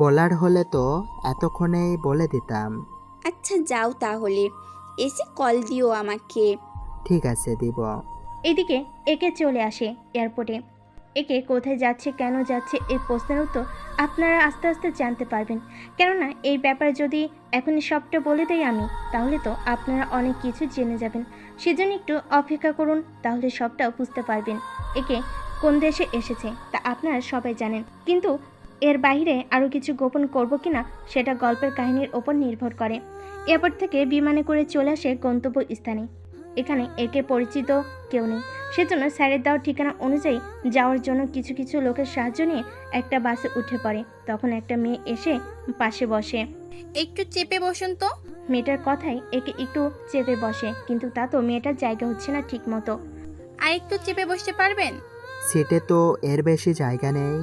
বলার হলে তো এতক্ষণেই বলে দিতাম। আচ্ছা যাও তাহলে, এসে কল দিও আমাকে। ঠিক আছে, দিব। এদিকে একে চলে আসে এয়ারপোর্টে। একে কোথায় যাচ্ছে, কেন যাচ্ছে, এই প্রশ্নের উত্তর আপনারা আস্তে আস্তে জানতে পারবেন। কেননা এই ব্যাপারে যদি এখনই সবটা বলে দেই আমি, তাহলে তো আপনারা অনেক কিছু জেনে যাবেন। সেজন্য একটু অপেক্ষা করুন, তাহলে সবটা বুঝতে পারবেন। একে কোন দেশে এসেছে তা আপনারা সবাই জানেন, কিন্তু এর বাইরে আরও কিছু গোপন করব কিনা সেটা গল্পের কাহিনীর ওপর নির্ভর করে। এয়ারপোর্ট থেকে বিমানে করে চলে আসে গন্তব্য স্থানে। এখানে একে পরিচিত কেউ নেই, সেজন্য স্যারের দেওয়ার ঠিকানা অনুযায়ী যাওয়ার জন্য কিছু কিছু লোকের সাহায্য নিয়ে একটা বাসে উঠে পড়ে। তখন একটা মেয়ে এসে পাশে বসে। একটু চেপে বসুন তো। মেয়েটার কথাই একে একটু চেপে বসে, কিন্তু তা তো মেয়েটার জায়গা হচ্ছে না ঠিক মতো। আর একটু চেপে বসতে পারবেন? সিটে তো এর বেশি জায়গা নেই।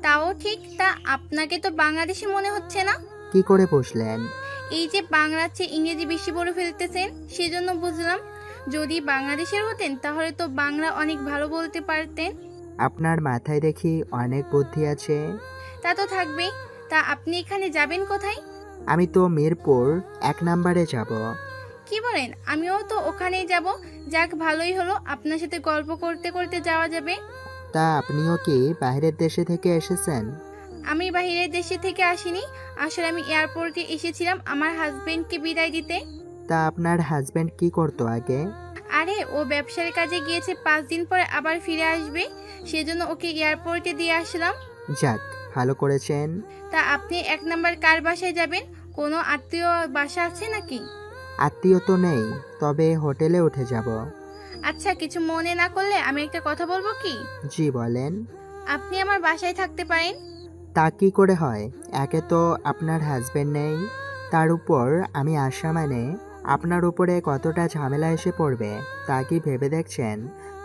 তাও ঠিক, তা আপনাকে তো বাংলাদেশি মনে হচ্ছে না। কি করে বসলেন? এই যে বাংলার চেয়ে ইংরেজি বেশি বলে ফেলতেছেন, সেজন্য বুঝলাম। যদি বাংলাদেশের হতেন তাহলে তো বাংলা অনেক ভালো বলতে পারতেন। আপনার মাথায় দেখি অনেক বুদ্ধি আছে। তা তো থাকবেই। তা আপনি এখানে যাবেন কোথায়? আমি তো মিরপুর 1 নম্বরে যাব। কি বলেন? আমিও তো ওখানেই যাব। যাক, ভালোই হলো, আপনার সাথে গল্প করতে করতে যাওয়া যাবে। তা আপনিও কি বাইরের দেশে থেকে এসেছেন? আমি বাইরের দেশে থেকে আসিনি, আসলে আমি এয়ারপোর্টে এসেছিলাম আমার হাজবেন্ডকে বিদায় দিতে। তা আপনার হাজবেন্ড কি করতো আগে? আরে ও ব্যবসার কাজে গিয়েছে, 5 দিন পরে আবার ফিরে আসবে, সেজন্য ওকে এয়ারপোর্টে দিয়ে আসলাম। যাক, ভালো করেছেন। তা আপনি 1 নাম্বার কার বাসায় যাবেন? কোনো আত্মীয় বাসা আছে নাকি? আত্মীয় তো নেই, তবে হোটেলে উঠে যাব। আচ্ছা, কিছু মনে না করলে আমি একটা কথা বলবো কি? জি বলেন। আপনি আমার বাসায় থাকতে পারেন। তা কি করে হয়? একে তো আপনার হাজবেন্ড নেই, তার উপর আমি আসা মানে আপনার উপরে কতটা ঝামেলা এসে পড়বে তা কি ভেবে দেখছেন?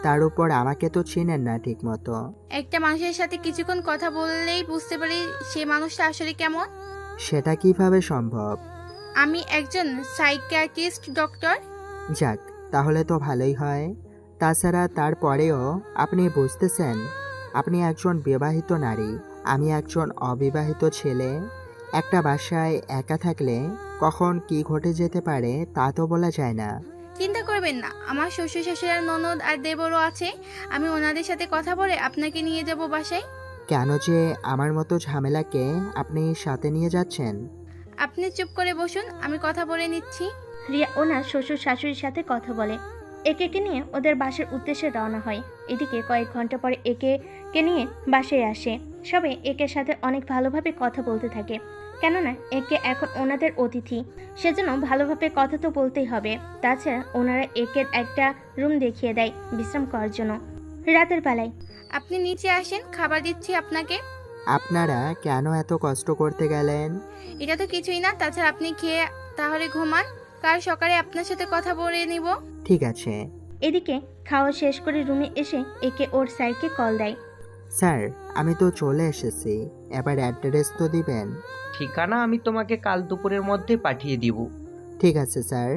তার উপর আমাকে তো চিনেন না ঠিক মতো। একটা মানুষের সাথে কিছুক্ষণ কথা বললেই বুঝতে পারি সে মানুষটা আসলে কেমন। সেটা কিভাবে সম্ভব? আমি একজন সাইকিয়াট্রিস্ট ডক্টর। যাক, তাহলে তো ভালোই হয়। তাছাড়া তারপরেও আপনি বুঝতেছেন, আপনি একজন বিবাহিত নারী, আমি একজন অবিবাহিত ছেলে। একটা বাসায় একা থাকলে কখন কি ঘটে যেতে পারে তা তো বলা যায় না। চিন্তা করবেন না, আমার শ্বশুর শাশুড়ি, ননদ আর দেবরও আছে। আমি ওনাদের সাথে কথা বলে আপনাকে নিয়ে যাব বাসায়। কেন যে আমার মতো ঝামেলাকে আপনি সাথে নিয়ে যাচ্ছেন? আপনি চুপ করে বসুন, আমি কথা বলে নিচ্ছি। রিয়া ওনার শ্বশুর শাশুড়ির সাথে কথা বলে। একে নিয়ে ওদের বাসার উদ্দেশ্যে রওনা হয়। এদিকে কয়েক ঘন্টা পরে একে নিয়ে বাসায় আসে। সবাই একের সাথে অনেক ভালোভাবে কথা বলতে থাকে, কেননা একে এখন ওনাদের অতিথি, সেজন্য ভালোভাবে কথা তো বলতেই হবে। তাছাড়া ওনারা একের একটা রুম দেখিয়ে দেয় বিশ্রাম করার জন্য রাতের বেলায়। আপনি নিচে আসেন, খাবার দিচ্ছি আপনাকে। আপনারা কেন এত কষ্ট করতে গেলেন? এটা তো কিছুই না, তাছাড়া আপনি খেয়ে তাহলে ঘুমান, কাল সকালে আপনার সাথে কথা বলে নিব। ঠিক আছে। এদিকে খাওয়া শেষ করে রুমে এসে একে ওর স্যারকে কল দেয়। স্যার, আমি তো চলে এসেছি, এবার অ্যাড্রেস তো দিবেন। ঠিকানা আমি তোমাকে কাল দুপুরের মধ্যে পাঠিয়ে দিব। ঠিক আছে স্যার।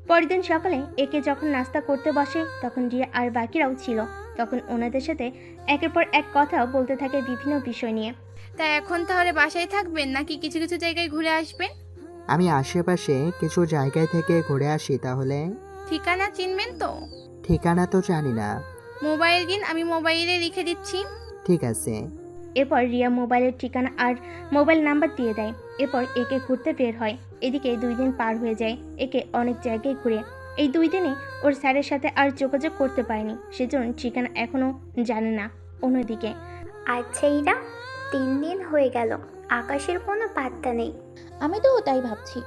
পরের দিন সকালে একে যখন নাস্তা করতে বসে তখন রিয়া আর বাকিরাও ছিল। তখন ওনাদের সাথে একের পর এক কথাও বলতে থাকে বিভিন্ন বিষয় নিয়ে। তা এখন তাহলে বাসায় থাকবেন নাকি কিছু কিছু জায়গায় ঘুরে আসবেন? আমি আশেপাশে কিছু জায়গায় থেকে ঘুরে আসি তাহলে। ঠিকানা চিনবেন তো? ঠিকানা তো জানি না। মোবাইল দিন, আমি মোবাইলে লিখে দিচ্ছি। ঠিক আছে। এরপর রিয়া মোবাইলের ঠিকানা আর মোবাইল নাম্বার দিয়ে দেয়। এরপর একে ঘুরতে বের হয়। এদিকে 2 দিন পার হয়ে যায়। একে অনেক জায়গায় ঘুরে। এই 2 দিনে ওর স্যারের সাথে আর যোগাযোগ করতে পারেনি, সেজন্য ঠিকানা এখনো জানে না। অন্যদিকে আচ্ছা ইরা, 3 দিন হয়ে গেল, আকাশের কোনো পাত্তা নেই। আমি তো তাই ভাবছি।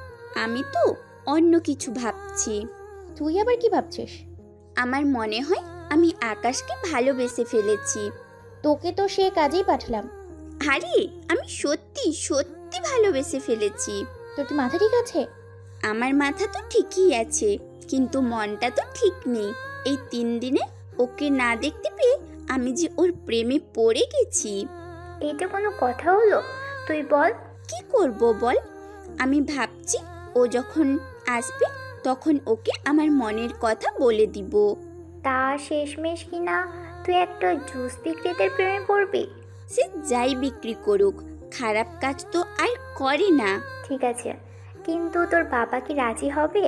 আমি তো অন্য কিছু ভাবছি। তুই আবার কি ভাবছিস? আমার মনে হয় আমি আকাশকে ভালোবেসে ফেলেছি। তোকে তো সে কাজেই পাঠালাম। আরে আমি সত্যি সত্যি ভালোবেসে ফেলেছি। তোর কি মাথা ঠিক আছে? আমার মাথা তো ঠিকই আছে, কিন্তু মনটা তো ঠিক নেই। এই 3 দিনে ওকে না দেখতে পেয়ে আমি যে ওর প্রেমে পড়ে গেছি। এটা কোনো কথা হলো? তুই বল। কি করব বল? আমি ভাবছি ও যখন আসবে তখন ওকে আমার মনের কথা বলে দিব। তা শেষমেশ কিনা তুই একটা জুস বিক্রেতার প্রেমে পড়বি? সে যাই বিক্রি করুক, খারাপ কাজ তো আর করে না। ঠিক আছে, কিন্তু তোর বাবা কি রাজি হবে?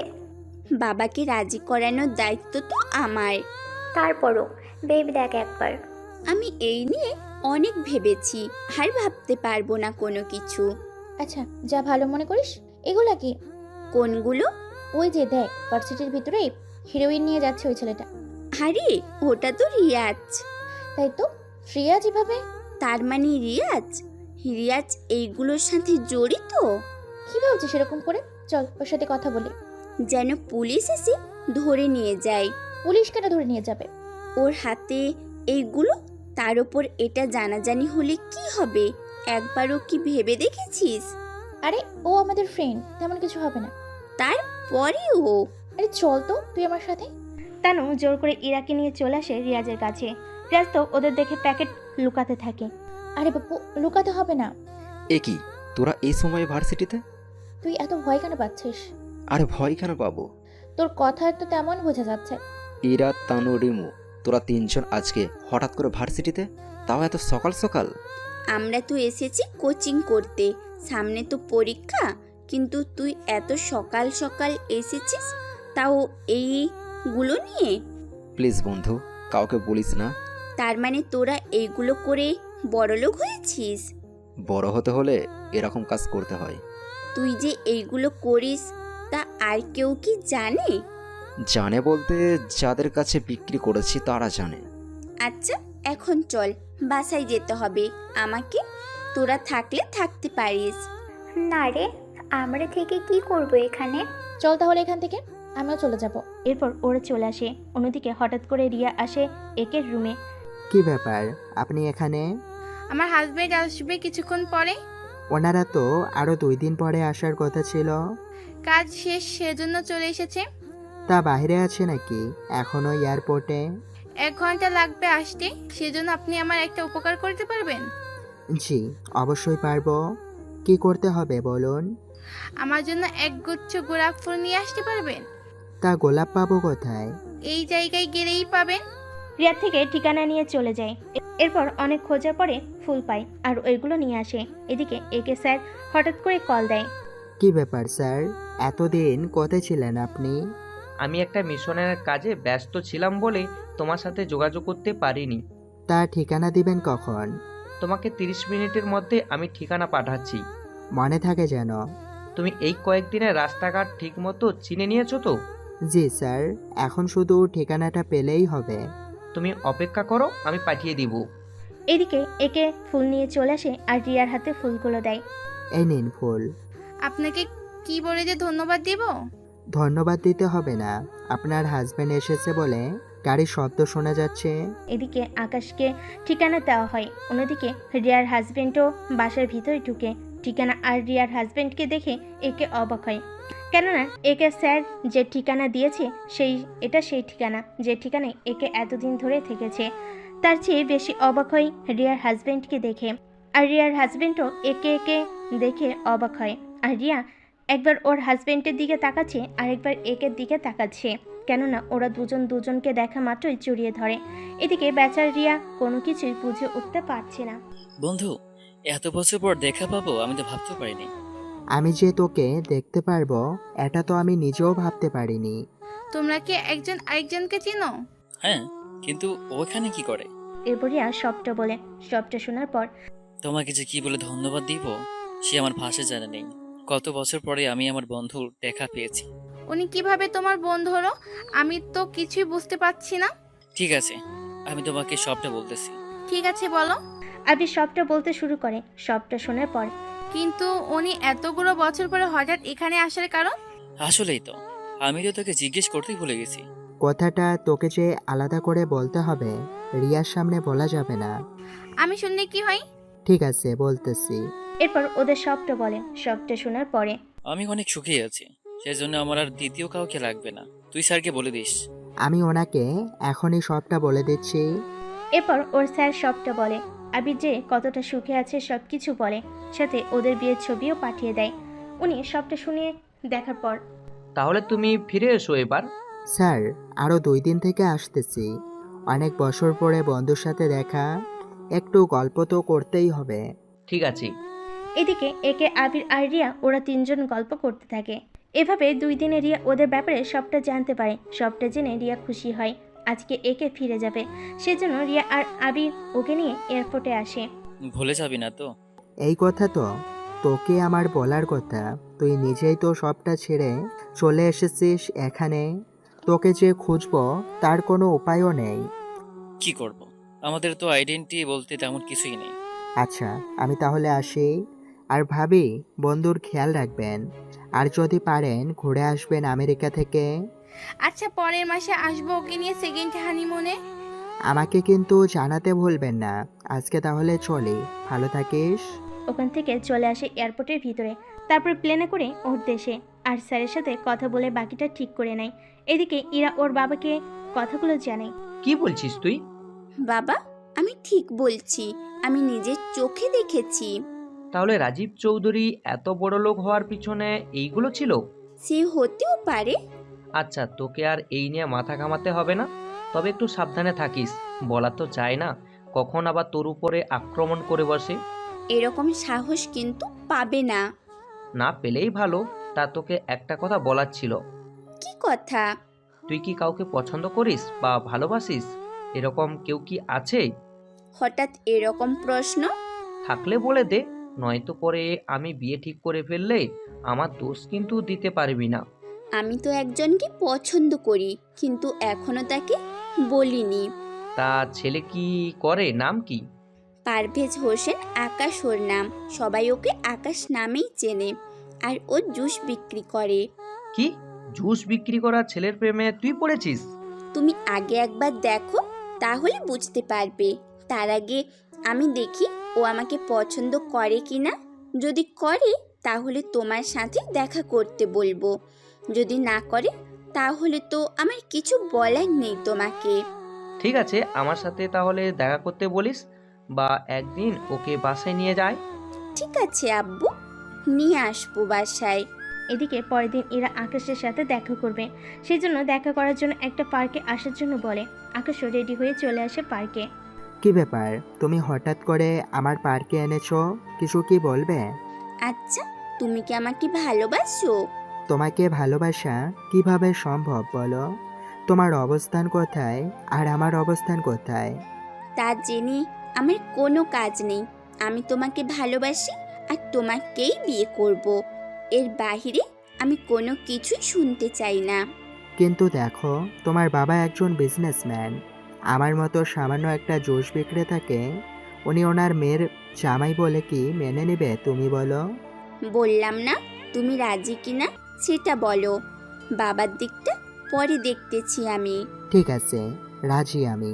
বাবাকে রাজি করানোর দায়িত্ব তো আমার। তারপরও ভেবে দেখ একবার। আমি এই নিয়ে অনেক ভেবেছি, আর ভাবতে পারবো না কোনো কিছু। আচ্ছা, যা ভালো মনে করিস। এগুলা কি? কোনগুলো? ওই যে দেখ, ভার্সিটির ভিতরে হিরোইন নিয়ে যাচ্ছে ওই ছেলেটা। আরে ওটা তো রিয়াজ। তাই তো, রিয়াজ এভাবে? তার মানে রিয়াজ এইগুলোর সাথে জড়িত? কি ভাবছিস সেরকম করে? চল ওর সাথে কথা বলি। যেন পুলিশ এসে ধরে নিয়ে যায়। পুলিশ কেন ধরে নিয়ে যাবে? ওর হাতে এইগুলো, তার উপর এটা জানাজানি হলে কি হবে? একবারও কি ভেবে দেখেছিস? আরে ও আমাদের ফ্রেন্ড, তেমন কিছু হবে না। তারপরেও আরে চল তো তুই আমার সাথে। তানু জোর করে ইরাকে নিয়ে চলে আসে রিয়াজের কাছে। রিয়াজ তো ওদের দেখে প্যাকেট লুকাতে থাকে। আরে বাপু, লুকাতে হবে না। এ কি, তোরা এই সময় ভার্সিটিতে? তুই এত ভয় কেন পাচ্ছিস? আরে ভয় কেন পাবো? তোর কথা তো তেমন বোঝা যাচ্ছে। ইরা, তানু, রিমু, তোরা 3 জন আজকে হঠাৎ করে ভার্সিটিতে, তাও এত সকাল সকাল? আমরা তো এসেছি কোচিং করতে, সামনে তো পরীক্ষা, কিন্তু তুই এত সকাল সকাল এসেছিস, তাও এইগুলো নিয়ে? প্লিজ বন্ধু, কাউকে বলিস না। তার মানে তোরা এইগুলো করে বড়লোক হয়েছিস? বড় হতে হলে এরকম কাজ করতে হয়। তুই যে এইগুলো করিস তা আর কেউ কি জানে? জানে বলতে যাদের কাছে বিক্রি করেছি তারা জানে। আচ্ছা এখন চল, বাসায় যেতে হবে আমাকে। তোরা থাকলে থাকতে পারিস। না রে, আমরা থেকে কি করব এখানে? চল তাহলে এখান থেকে, আমিও চলে যাব। এরপর ওরা চলে আসে। অন্যদিকে হঠাৎ করে রিয়া আসে একের রুমে। কি ব্যাপার, আপনি এখানে? আমার হাজবেন্ড আসবে কিছুক্ষণ পরে। ওনারা তো আরো 2 দিন পরে আসার কথা ছিল। কাজ শেষ, সেজন্য চলে এসেছে। তা বাইরে আছে নাকি এখনো এয়ারপোর্টে? 1 ঘন্টা লাগবে আসতে, সেজন্য আপনি আমার একটা উপকার করতে পারবেন? জি অবশ্যই পারবো। কি করতে হবে বলুন? আমার জন্য 1 গুচ্ছ গোলাপ ফুল নিয়ে আসতে পারবেন? তা গোলাপ পাবো কোথায়? এই জায়গায় গেলেই পাবেন। রিয়া থেকে ঠিকানা নিয়ে চলে যায়। এরপর অনেক খোঁজার পরে ফুল পায় আর ওইগুলো নিয়ে আসে। এদিকে একে স্যার হঠাৎ করে কল দেয়। কি ব্যাপার স্যার, এতদিন কোথায় ছিলেন আপনি? আমি একটা মিশনের কাজে ব্যস্ত ছিলাম বলে তোমার সাথে যোগাযোগ করতে পারিনি। তা ঠিকানা দিবেন কখন? তোমাকে 30 মিনিটের মধ্যে আমি ঠিকানা পাঠাচ্ছি। মনে থাকে যেন। তুমি এই কয়েকদিনে রাস্তাঘাট ঠিক মতো চিনে নিয়েছো তো? জি স্যার, এখন শুধু ঠিকানাটা পেলেই হবে। তুমি অপেক্ষা করো, আমি পাঠিয়ে দিব। এদিকে একে ফুল নিয়ে চলে আসে আর রিয়ার হাতে ফুলগুলো দেয়। এই নিন ফুল। আপনাকে কি বলে যে ধন্যবাদ দিব? ধন্যবাদ দিতে হবে না, আপনার হাজবেন্ড এসেছে বলে গাড়ির শব্দ শোনা যাচ্ছে। এদিকে আকাশকে ঠিকানা দেওয়া হয়, অন্যদিকে রিয়ার হাজবেন্ডও বাসার ভিতরে ঢুকে ঠিকানা আর রিয়ার হাজবেন্ডকে দেখে একে অবাক হয়, কেননা একে স্যার যে ঠিকানা দিয়েছে সেই ঠিকানা, যে ঠিকানায় একে এতদিন ধরে থেকেছে। তার চেয়ে বেশি অবাক হয় রিয়ার হাজবেন্ডকে দেখে, আর রিয়ার হাজবেন্ডও একে দেখে অবাক হয়। আর রিয়া একবার ওর হাজবেন্ডের দিকে তাকাচ্ছে আর একবার একের দিকে তাকাচ্ছে, কেননা ওরা দুজনকে দেখা মাত্রই জড়িয়ে ধরে। এদিকে বেচারা রিয়া কোনো কিছুই বুঝে উঠতে পারছে না। বন্ধু, এত বছর পর দেখা পাবো আমি তো ভাবতে পারিনি। আমি যে তোকে দেখতে পারবো এটা তো আমি নিজেও ভাবতে পারিনি। তোমরা কি একজন আরেকজনকে চিনো? হ্যাঁ, কিন্তু ওখানে কি করে? এরপর রিয়া সবটা বলে। সবটা শোনার পর তোমাকে যে কি বলে ধন্যবাদ দিব সে আমার ভাষা জানা নেই। কত বছর পরে আমি আমার বন্ধুর দেখা পেয়েছি। উনি কিভাবে তোমার বন্ধু হলো? আমি তো কিছুই বুঝতে পারছি না। ঠিক আছে, আমি তোমাকে সবটা বলতেছি। ঠিক আছে, বলো। আবি সবটা বলতে শুরু করে। সবটা শোনার পর কিন্তু উনি এতগুলো বছর পরে হঠাৎ এখানে আসার কারণ? আসলেই তো আমি তো তোকে জিজ্ঞেস করতেই ভুলে গেছি। কথাটা তোকে যে আলাদা করে বলতে হবে, রিয়ার সামনে বলা যাবে না। আমি শুনলে কি হয়? ঠিক আছে, বলতেছি। এরপর ওদের সবটা বলে। সবটা শোনার পরে আমি অনেক সুখী আছি, সেজন্য আমার আর দ্বিতীয় কাউকে লাগবে না। তুই স্যারকে বলে দিস। আমি ওনাকে এখনই সবটা বলে দিচ্ছি। এরপর ওর স্যার সবটা বলে। আবির যে কতটা সুখে আছে সবকিছু বলে, সাথে ওদের বিয়ের ছবিও পাঠিয়ে দেয়। উনি সবটা শুনিয়ে দেখার পর তাহলে তুমি ফিরে এসো এবার। স্যার, আরো 2 দিন থেকে আসতেছি। অনেক বছর পরে বন্ধুর সাথে দেখা, একটু গল্প তো করতেই হবে। ঠিক আছে। এদিকে একে আবির আর রিয়া ওরা 3 জন গল্প করতে থাকে। এভাবে 2 দিনে রিয়া ওদের ব্যাপারে সবটা জানতে পারে। সবটা জেনে রিয়া খুশি হয় আজকে একে ফিরে যাবে, সেজন্য রিয়া আর আবির ওকে নিয়ে এয়ারপোর্টে আসে। ভুলে যাবি না তো? এই কথা তো তোকে আমার বলার কথা। তুই নিজেই তো সবটা ছেড়ে চলে এসেছিস এখানে। তোকে যে খুঁজবো তার কোনো উপায়ও নেই। কি করব, আমাদের তো আইডেন্টি বলতে তেমন কিছুই নেই। আচ্ছা, আমি তাহলে আসি। আর ভাবি, বন্ধুর খেয়াল রাখবেন। আর যদি পারেন ঘুরে আসবেন আমেরিকা থেকে। আচ্ছা, পরের মাসে আসবো ওকে নিয়ে সেকেন্ড হানিমুনে। আমাকে কিন্তু জানাতে ভুলবেন না। আজকে তাহলে চলি, ভালো থাকিস। ওখান থেকে চলে আসে এয়ারপোর্টের ভিতরে, তারপর প্লেনে করে ওর দেশে। আর স্যারের সাথে কথা বলে বাকিটা ঠিক করে নেয়। এদিকে ইরা ওর বাবাকে কথাগুলো জানায়। কি বলছিস তুই? বাবা, আমি ঠিক বলছি, আমি নিজের চোখে দেখেছি। তাহলে রাজীব চৌধুরী এত বড় লোক হওয়ার পিছনে এইগুলো ছিল? সে হতেও পারে। আচ্ছা, তোকে আর এই নিয়ে মাথা ঘামাতে হবে না। তবে একটু সাবধানে থাকিস। বলা তো যায় না, কখন আবার তোর উপরে আক্রমণ করে বসে। এরকম সাহস কিন্তু পাবে না। না পেলেই ভালো। তা তোকে একটা কথা বলার ছিল। কি কথা? তুই কি কাউকে পছন্দ করিস বা ভালোবাসিস? এরকম কেউ কি আছে? হঠাৎ এরকম প্রশ্ন? থাকলে বলে দে, নয়তো পরে আমি বিয়ে ঠিক করে ফেললে আমার দোষ কিন্তু দিতে পারবি না। আমি তো একজনকে পছন্দ করি, কিন্তু এখনো তাকে বলিনি। তা ছেলে কি করে? নাম কি? পারভেজ হোসেন আকাশ ওর নাম। সবাই ওকে আকাশ নামেই চেনে। আর ও জুস বিক্রি করে। কি? জুস বিক্রি করা ছেলের প্রেমে তুই পড়েছিস? তুমি আগে একবার দেখো, তাহলে বুঝতে পারবে। তার আগে আমি দেখি ও আমাকে পছন্দ করে কিনা। যদি করে তাহলে তোমার সাথে দেখা করতে বলবো। যদি না করে তাহলে তো আমার কিছু বলার নেই তোমাকে। ঠিক আছে, আমার সাথে তাহলে দেখা করতে বলিস, বা একদিন ওকে বাসায় নিয়ে যায়। ঠিক আছে আব্বু, নিয়ে আসবো বাসায়। এদিকে পরের দিন এরা আকাশের সাথে দেখা করবে, সেই জন্য দেখা করার জন্য একটা পার্কে আসার জন্য বলে। আকাশও রেডি হয়ে চলে আসে পার্কে। কি ব্যাপার, তুমি হঠাৎ করে আমার পার্কে এনেছো? কিছু কি বলবে? আচ্ছা, তুমি কি আমাকে ভালোবাসো? তোমাকে ভালোবাসা কিভাবে সম্ভব বলো? তোমার অবস্থান কোথায় আর আমার অবস্থান কোথায়? তা জেনে আমার কোনো কাজ নেই। আমি তোমাকে ভালোবাসি আর তোমাকেই বিয়ে করব। এর বাহিরে আমি কোনো কিছুই শুনতে চাই না। কিন্তু দেখো, তোমার বাবা একজন বিজনেসম্যান। আমার মতো সামান্য একটা জুস বিক্রেতাকে উনি ওনার মেয়ের জামাই বলে কি মেনে নেবে তুমি বলো? বললাম না, তুমি রাজি কিনা সেটা বলো। বাবার দিকটা পরে দেখতেছি আমি। ঠিক আছে, রাজি আমি।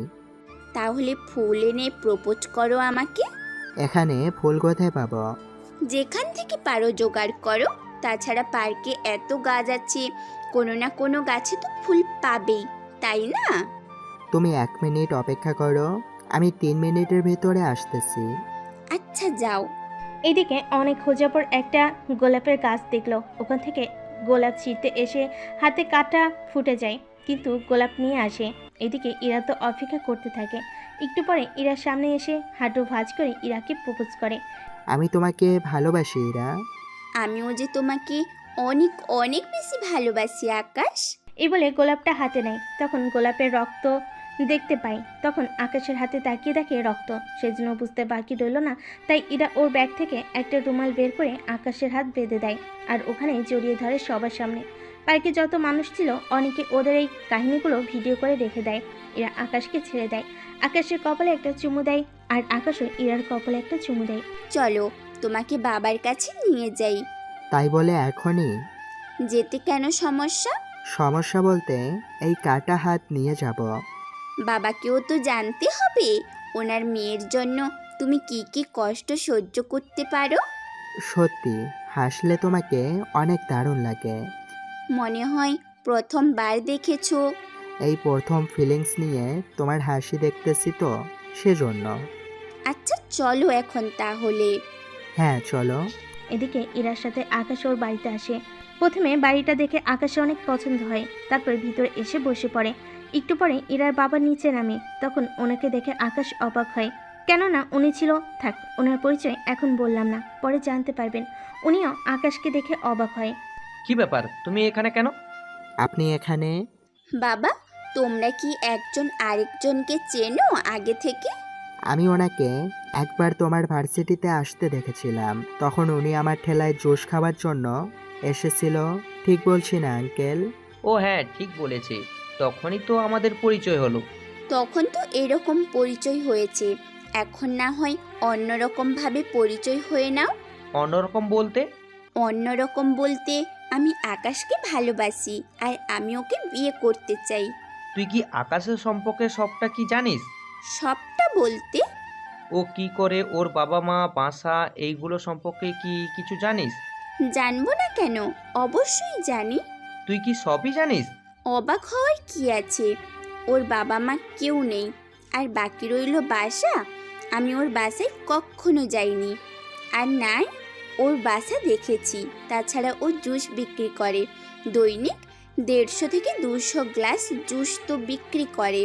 তাহলে ফুল এনে প্রপোজ করো আমাকে। এখানে ফুল কোথায় পাবো? যেখান থেকে পারো জোগাড় করো। তাছাড়া পার্কে এত গাছ আছে, কোনো না কোনো গাছে তো ফুল পাবেই, তাই না? তুমি 1 মিনিট অপেক্ষা করো, আমি 3 মিনিটের ভেতরে আসতেছি। আচ্ছা যাও। এদিকে অনেক খোঁজার পর একটা গোলাপের গাছ দেখলো। ওখান থেকে গোলাপ ছিঁড়তে এসে হাতে কাটা ফুটে যায়, কিন্তু গোলাপ নিয়ে আসে। এদিকে ইরা তো অপেক্ষা করতে থাকে। একটু পরে ইরার সামনে এসে হাঁটু ভাঁজ করে ইরাকে প্রপোজ করে। আমি তোমাকে ভালোবাসি ইরা। আমিও যে তোমাকে অনেক অনেক বেশি ভালোবাসি আকাশ। এই বলে গোলাপটা হাতে নেয়। তখন গোলাপের রক্ত দেখতে পাই। তখন আকাশের হাতে তাকিয়ে দেখে রক্ত। সেজন্য বুঝতে বাকি রইল না, তাই ইরা ওর ব্যাগ থেকে একটা রুমাল বের করে আকাশের হাত বেঁধে দেয় আর ওখানে জড়িয়ে ধরে সবার সামনে। পার্কে যত মানুষ ছিল অনেকে ওদের এই কাহিনীগুলো ভিডিও করে রেখে দেয়। ইরা আকাশকে ছেড়ে দেয়, আকাশের কপালে একটা চুমু দেয় আর আকাশও ইরার কপালে একটা চুমু দেয়। চলো তোমাকে বাবার কাছে নিয়ে যাই। তাই বলে এখনই? যেতে কেন সমস্যা? সমস্যা বলতে এই কাটা হাত নিয়ে যাব। বাবাকেও তো জানতে হবে ওনার মেয়ের জন্য তুমি কি কি কষ্ট সহ্য করতে পারো। সত্যি হাসলে তোমাকে অনেক দারুণ লাগে। মনে হয় প্রথমবার দেখেছো। এই প্রথম ফিলিংস নিয়ে তোমার হাসি দেখতেছি তো, সেজন্য। আচ্ছা চলো এখন তাহলে। হ্যাঁ চলো। এদিকে ইরার সাথে আকাশ ওর বাড়িতে আসে। প্রথমে বাড়িটা দেখে আকাশে অনেক পছন্দ হয়, তারপর ভিতরে এসে বসে পড়ে। একটু পরে ইরার বাবা নিচে নামে। তখন ওনাকে দেখে আকাশ অবাক হয়, কেননা উনি ছিল। থাক, ওনার পরিচয় এখন বললাম না, পরে জানতে পারবেন। উনিও আকাশকে দেখে অবাক হয়। কি ব্যাপার, তুমি এখানে কেন? আপনি এখানে? বাবা, তোমরা কি একজন আরেকজনকে চেনো আগে থেকে? আমি ওনাকে একবার তোমার ভার্সিটিতে আসতে দেখেছিলাম, তখন উনি আমার ঠেলায় জুস খাওয়ার জন্য এসেছিল। ঠিক বলছি না আঙ্কেল? ও হ্যাঁ, ঠিক বলেছে। তখনই তো আমাদের পরিচয় হলো। তখন তো এরকম পরিচয় হয়েছে, এখন না হয় অন্যরকম ভাবে পরিচয় হয়ে নাও। অন্যরকম বলতে? অন্যরকম বলতে আমি আকাশকে ভালোবাসি আর আমি ওকে বিয়ে করতে চাই। তুই কি আকাশের সম্পর্কে সবটা কি জানিস? সবটা বলতে? ও কি করে, ওর বাবা মা, বাসা, এইগুলো সম্পর্কে কি কিছু জানিস? জানবো না কেন, অবশ্যই জানি। তুই কি সবই জানিস? অবাক হওয়ার কি আছে, ওর বাবা মা কেউ নেই, আর বাকি রইল বাসা। আমি ওর বাসায় কখনো যাইনি, আর নাই ওর বাসা দেখেছি। তাছাড়া ও জুস বিক্রি করে, দৈনিক 150 থেকে 200 গ্লাস জুস তো বিক্রি করে।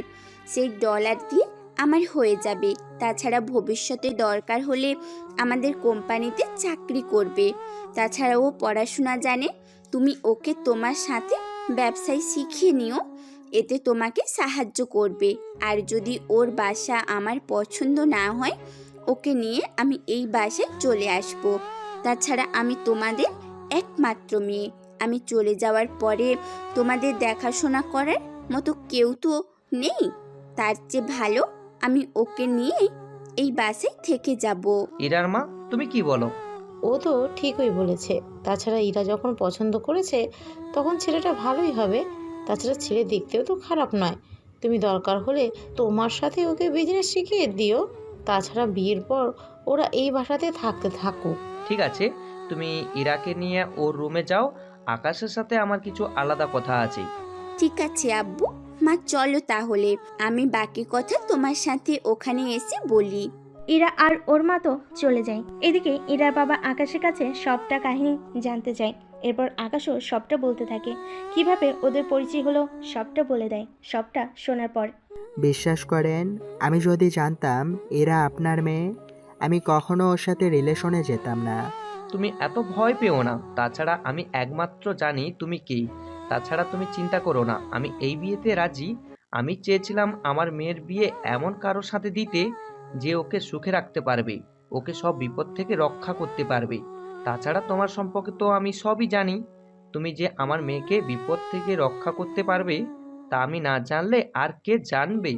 সেই ডলার দিয়ে আমার হয়ে যাবে। তাছাড়া ভবিষ্যতে দরকার হলে আমাদের কোম্পানিতে চাকরি করবে। তাছাড়া ও পড়াশোনা জানে, তুমি ওকে তোমার সাথে ব্যবসায় শিখিয়ে নিও, এতে তোমাকে সাহায্য করবে। আর যদি ওর বাসা আমার পছন্দ না হয়, ওকে নিয়ে আমি এই বাসায় চলে আসব। তাছাড়া আমি তোমাদের একমাত্র মেয়ে, আমি চলে যাওয়ার পরে তোমাদের দেখাশোনা করার মতো কেউ তো নেই। তার চেয়ে ভালো আমি ওকে নিয়ে এই বাসায় থেকে যাব। ইরার মা, তুমি কি বলো? ও তো ঠিকই বলেছে। তাছাড়া ইরা যখন পছন্দ করেছে তখন ছেলেটা ভালোই হবে। তাছাড়া ছেলে দেখতেও তো খারাপ নয়। তুমি দরকার হলে তোমার সাথে ওকে বিজনেস শিখিয়ে দিও। তাছাড়া বিয়ের পর ওরা এই বাসাতে থাকতে থাকুক। ঠিক আছে, তুমি ইরাকে নিয়ে ওর রুমে যাও। আকাশের সাথে আমার কিছু আলাদা কথা আছে। ঠিক আছে আব্বু, মা চলো তাহলে, আমি বাকি কথা তোমার সাথে ওখানে এসে বলি। ইরা আর ওর মা তো চলে যায়। এদিকে ইরার বাবা আকাশের কাছে সবটা কাহিনী জানতে চায়। এরপর আকাশও সবটা বলতে থাকে, কিভাবে ওদের পরিচয় হলো সবটা বলে দেয়। সবটা শোনার পর, বিশ্বাস করেন, আমি যদি জানতাম এরা আপনার মেয়ে, আমি কখনো ওর সাথে রিলেশনে যেতাম না। তুমি এত ভয় পেও না। তাছাড়া আমি একমাত্র জানি তুমি কে। তাছাড়া তুমি চিন্তা করো না, আমি এই বিয়েতে রাজি। আমি চেয়েছিলাম আমার মেয়ের বিয়ে এমন কারোর সাথে দিতে যে ওকে সুখে রাখতে পারবে, ওকে সব বিপদ থেকে রক্ষা করতে পারবে। তাছাড়া তোমার সম্পর্কে তো আমি সবই জানি। তুমি যে আমার মেয়েকে বিপদ থেকে রক্ষা করতে পারবে তা আমি না জানলে আর কে জানবে?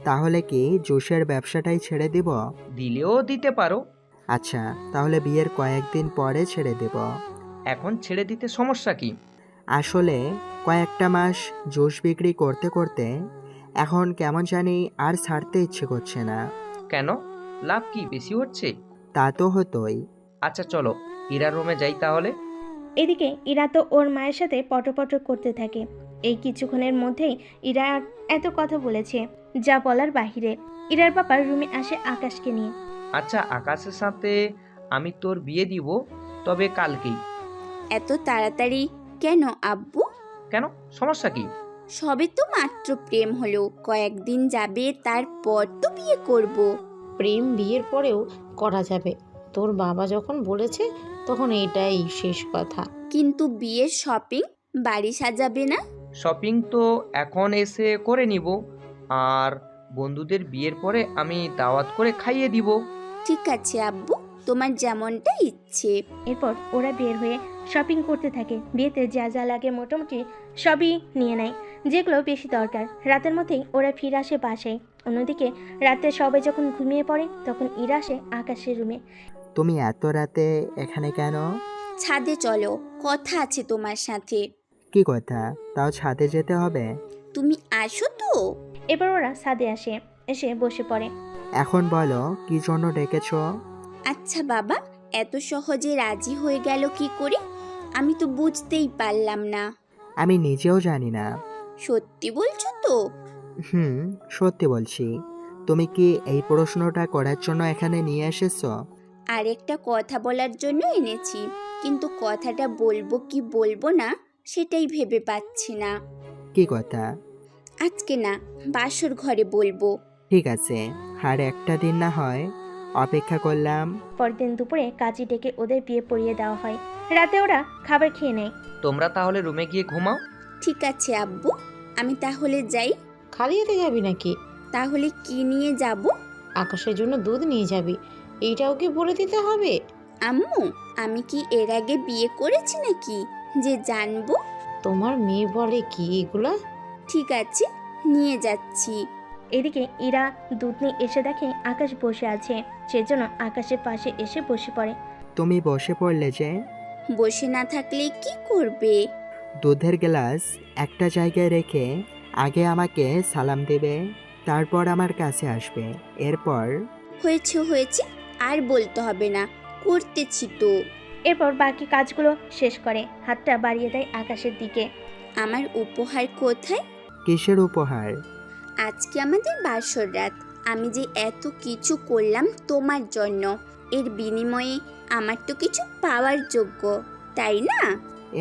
তাহলে কি জুসের ব্যবসাটাই ছেড়ে দিব? দিলেও দিতে পারো। আচ্ছা, তাহলে বিয়ের কয়েকদিন পরে ছেড়ে দেব। এখন ছেড়ে দিতে সমস্যা কি? আসলে কয়েকটা মাস জুস বিক্রি করতে করতে এখন কেমন জানি আর ছাড়তে ইচ্ছে করছে না। কেন? লাভ কি বেশি হচ্ছে? তা তো হতোই। আচ্ছা চলো ইরার রুমে যাই তাহলে। এদিকে ইরা তো ওর মায়ের সাথে পটপট করতে থাকে। এই কিছুক্ষণের মধ্যেই ইরা এত কথা বলেছে যা বলার বাহিরে। ইরার বাবার রুমে আসে আকাশকে নিয়ে। আচ্ছা আকাশের সাথে আমি তোর বিয়ে দিব, তবে কালকেই। এত তাড়াতাড়ি কেন আব্বু? কেন, সমস্যা কি? সবে তো মাত্র প্রেম হলো, কয়েকদিন যাবে তারপর তো বিয়ে করব। প্রেম বিয়ের পরেও করা যাবে, তোর বাবা যখন বলেছে তখন এটাই শেষ কথা। কিন্তু বিয়ের শপিং, বাড়ি সাজাবে না? শপিং তো এখন এসে করে নিব, আর বন্ধুদের বিয়ের পরে আমি দাওয়াত করে খাইয়ে দিব। ঠিক আছে আব্বু, তোমার যেমনটা ইচ্ছে। এরপর ওরা বের হয়ে শপিং করতে থাকে। বিয়েতে যা যা লাগে মোটামুটি সবই নিয়ে নেয়, যেগুলো বেশি দরকার। রাতের মধ্যেই ওরা ফিরে আসে বাসায়। অন্যদিকে রাতে সবাই যখন ঘুমিয়ে পড়ে তখন ইরা আসে আকাশের রুমে। তুমি এত রাতে এখানে কেন? ছাদে চলো, কথা আছে তোমার সাথে। কি কথা? তাও ছাদে যেতে হবে? তুমি আসো তো। এবার ওরা ছাদে আসে, এসে বসে পড়ে। এখন বলো কি জন্য ডেকেছ? আচ্ছা বাবা, এত সহজে রাজি হয়ে গেল কি করে? আমি তো বুঝতেই পারলাম না। আমি নিজেও জানি না। সত্যি বলছো তো? সত্যি বলছি। তুমি কি এই প্রশ্নটা করার জন্য এখানে নিয়ে এসেছো? আরেকটা কথা বলার জন্য এনেছি, কিন্তু কথাটা বলবো কি বলবো না সেটাই ভেবে পাচ্ছি না। কি কথা? আজকে না, বাসর ঘরে বলবো। ঠিক আছে, আর একটা দিন না হয় অপেক্ষা করলাম। পরদিন দুপুরে কাজী ডেকে ওদের বিয়ে পড়িয়ে দেওয়া হয়। রাতে ওরা খাবার খেয়ে নেয়। তোমরা তাহলে রুমে গিয়ে ঘুমাও। ঠিক আছে আব্বু, আমি তাহলে যাই। খালি হাতে যাবি নাকি? তাহলে কি নিয়ে যাব? আকাশের জন্য দুধ নিয়ে যাবি, এইটা ওকে বলে দিতে হবে? আম্মু, আমি কি এর আগে বিয়ে করেছি নাকি যে জানবো? তোমার মেয়ে বলে কি এগুলা? ঠিক আছে, নিয়ে যাচ্ছি। এদিকে ইরা দুধ নিয়ে এসে দেখে আকাশ বসে আছে, সেজন্য আকাশের পাশে এসে বসে পড়ে। তুমি বসে পড়লে যে? বসে না থাকলে কি করবে? দুধের গ্লাস একটা জায়গায় রেখে আগে আমাকে সালাম দেবে, তারপর আমার কাছে আসবে। এরপর? হয়েছে হয়েছে, আর বলতে হবে না, করতেছি তো। এরপর বাকি কাজগুলো শেষ করে হাতটা বাড়িয়ে দেয় আকাশের দিকে। আমার উপহার কোথায়? কিসের উপহার? আজকে আমাদের বাসর রাত, আমি যে এত কিছু করলাম তোমার জন্য, এর বিনিময়ে আমার তো কিছু পাওয়ার যোগ্য, তাই না?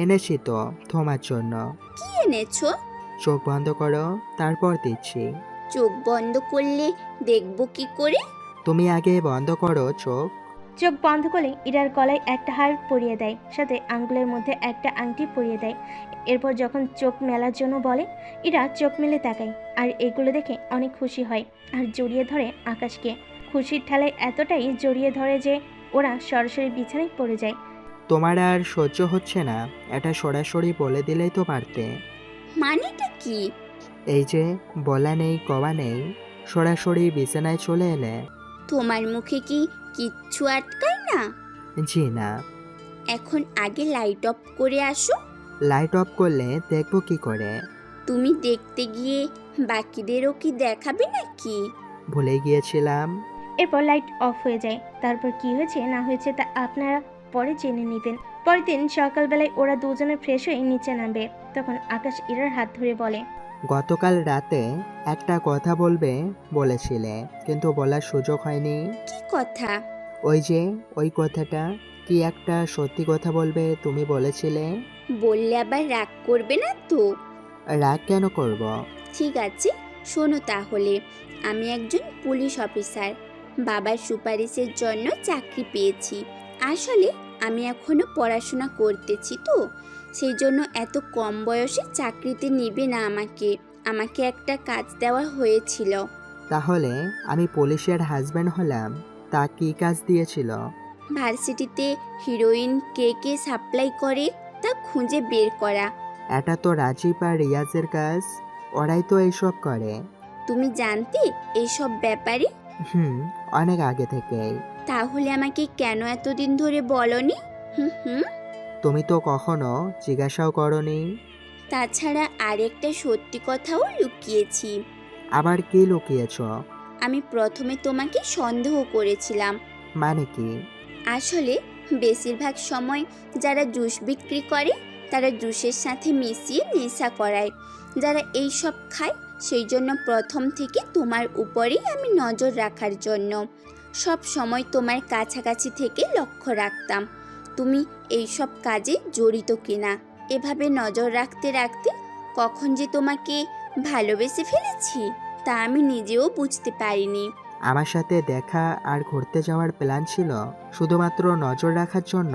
এনেছি তো তোমার জন্য। কি এনেছো? চোখ বন্ধ করো, তারপর দিচ্ছি। চোখ বন্ধ করলে দেখবো কি করে? তুমি আগে বন্ধ করো চোখ। চোখ বন্ধ করে ইরার গলায় একটা হার পরিয়ে দেয়, সাথে আঙ্গুলের মধ্যে একটা আংটি পরিয়ে দেয়। এরপর যখন চোখ মেলার জন্য বলে, ইরা চোখ মেলে তাকায়, আর এগুলো দেখে অনেক খুশি হয় আর জড়িয়ে ধরে আকাশকে। খুশির ঠেলায় এতটাই জড়িয়ে ধরে যে ওরা সরাসরি বিছানায় পড়ে যায়। তোমার আর সহ্য হচ্ছে না, এটা সরাসরি বলে দিলেই তো পারতে। মানেটা কি? এই যে বলা নেই কওয়া নেই, সরাসরি বিছানায় চলে এলে। তোমার মুখে কি কিচ্ছু আটকায় না? জি না। এখন আগে লাইট অফ করে আসো। লাইট অফ করলে দেখবো কি করে? তুমি দেখতে গিয়ে বাকিদেরও কি দেখাবে নাকি? ভুলে গিয়েছিলাম। এরপর লাইট অফ হয়ে যায়। তারপর কি হয়েছে না হয়েছে তা আপনারা পরে জেনে নেবেন। পরের দিন সকালবেলায় ওরা দুজনে ফ্রেশ হয়ে নিচে নামবে। তখন আকাশ ইরার হাত ধরে বলে, গতকাল রাতে একটা কথা বলবে বলেছিলে, কিন্তু বলার সুযোগ হয়নি। কি কথা? ওই যে ওই কথাটা, কি একটা সত্যি কথা বলবে তুমি বলেছিলে। বললে আবার রাগ করবে না তো? রাগ কেন করব? ঠিক আছে, শোনো তাহলে। আমি একজন পুলিশ অফিসার, বাবার সুপারিশের জন্য চাকরি পেয়েছি। আসলে আমি এখনো পড়াশোনা করতেছি তো, সেই জন্য এত কম বয়সে চাকরিতে নিবে না আমাকে। আমাকে একটা কাজ দেওয়া হয়েছিল। তাহলে আমি পুলিশের হাজব্যান্ড হলাম, তা কি কাজ দিয়েছিল? ভার্সিটিতে হিরোইন কে কে সাপ্লাই করে তা খুঁজে বের করা। এটা তো রাজীব আর রিয়াজের কাজ, ওরাই তো এইসব করে। তুমি জানতে এইসব ব্যাপারে? অনেক আগে থেকেই। তাহলে আমাকে কেন এতদিন ধরে বলনি? হুম। তুমি তো কখনো জিজ্ঞাসাও করনি। তাছাড়া আরেকটা সত্যি কথাও লুকিয়েছি। আবার কি লুকিয়েছ? আমি প্রথমে তোমাকে সন্দেহ করেছিলাম। মানে কি? আসলে বেশিরভাগ সময় যারা জুস বিক্রি করে তারা জুসের সাথে মিশিয়ে নেশা করায়। যারা এই সব খায় সেই জন্য প্রথম থেকে তোমার উপরেই আমি নজর রাখার জন্য সব সময় তোমার কাছাকাছি থেকে লক্ষ্য রাখতাম তুমি এই সব কাজে জড়িত কিনা। এভাবে নজর রাখতে রাখতে কখন যে তোমাকে ভালোবেসে ফেলেছি তা আমি নিজেও বুঝতে পারিনি। আমার সাথে দেখা আর ঘুরতে যাওয়ার প্ল্যান ছিল শুধুমাত্র নজর রাখার জন্য।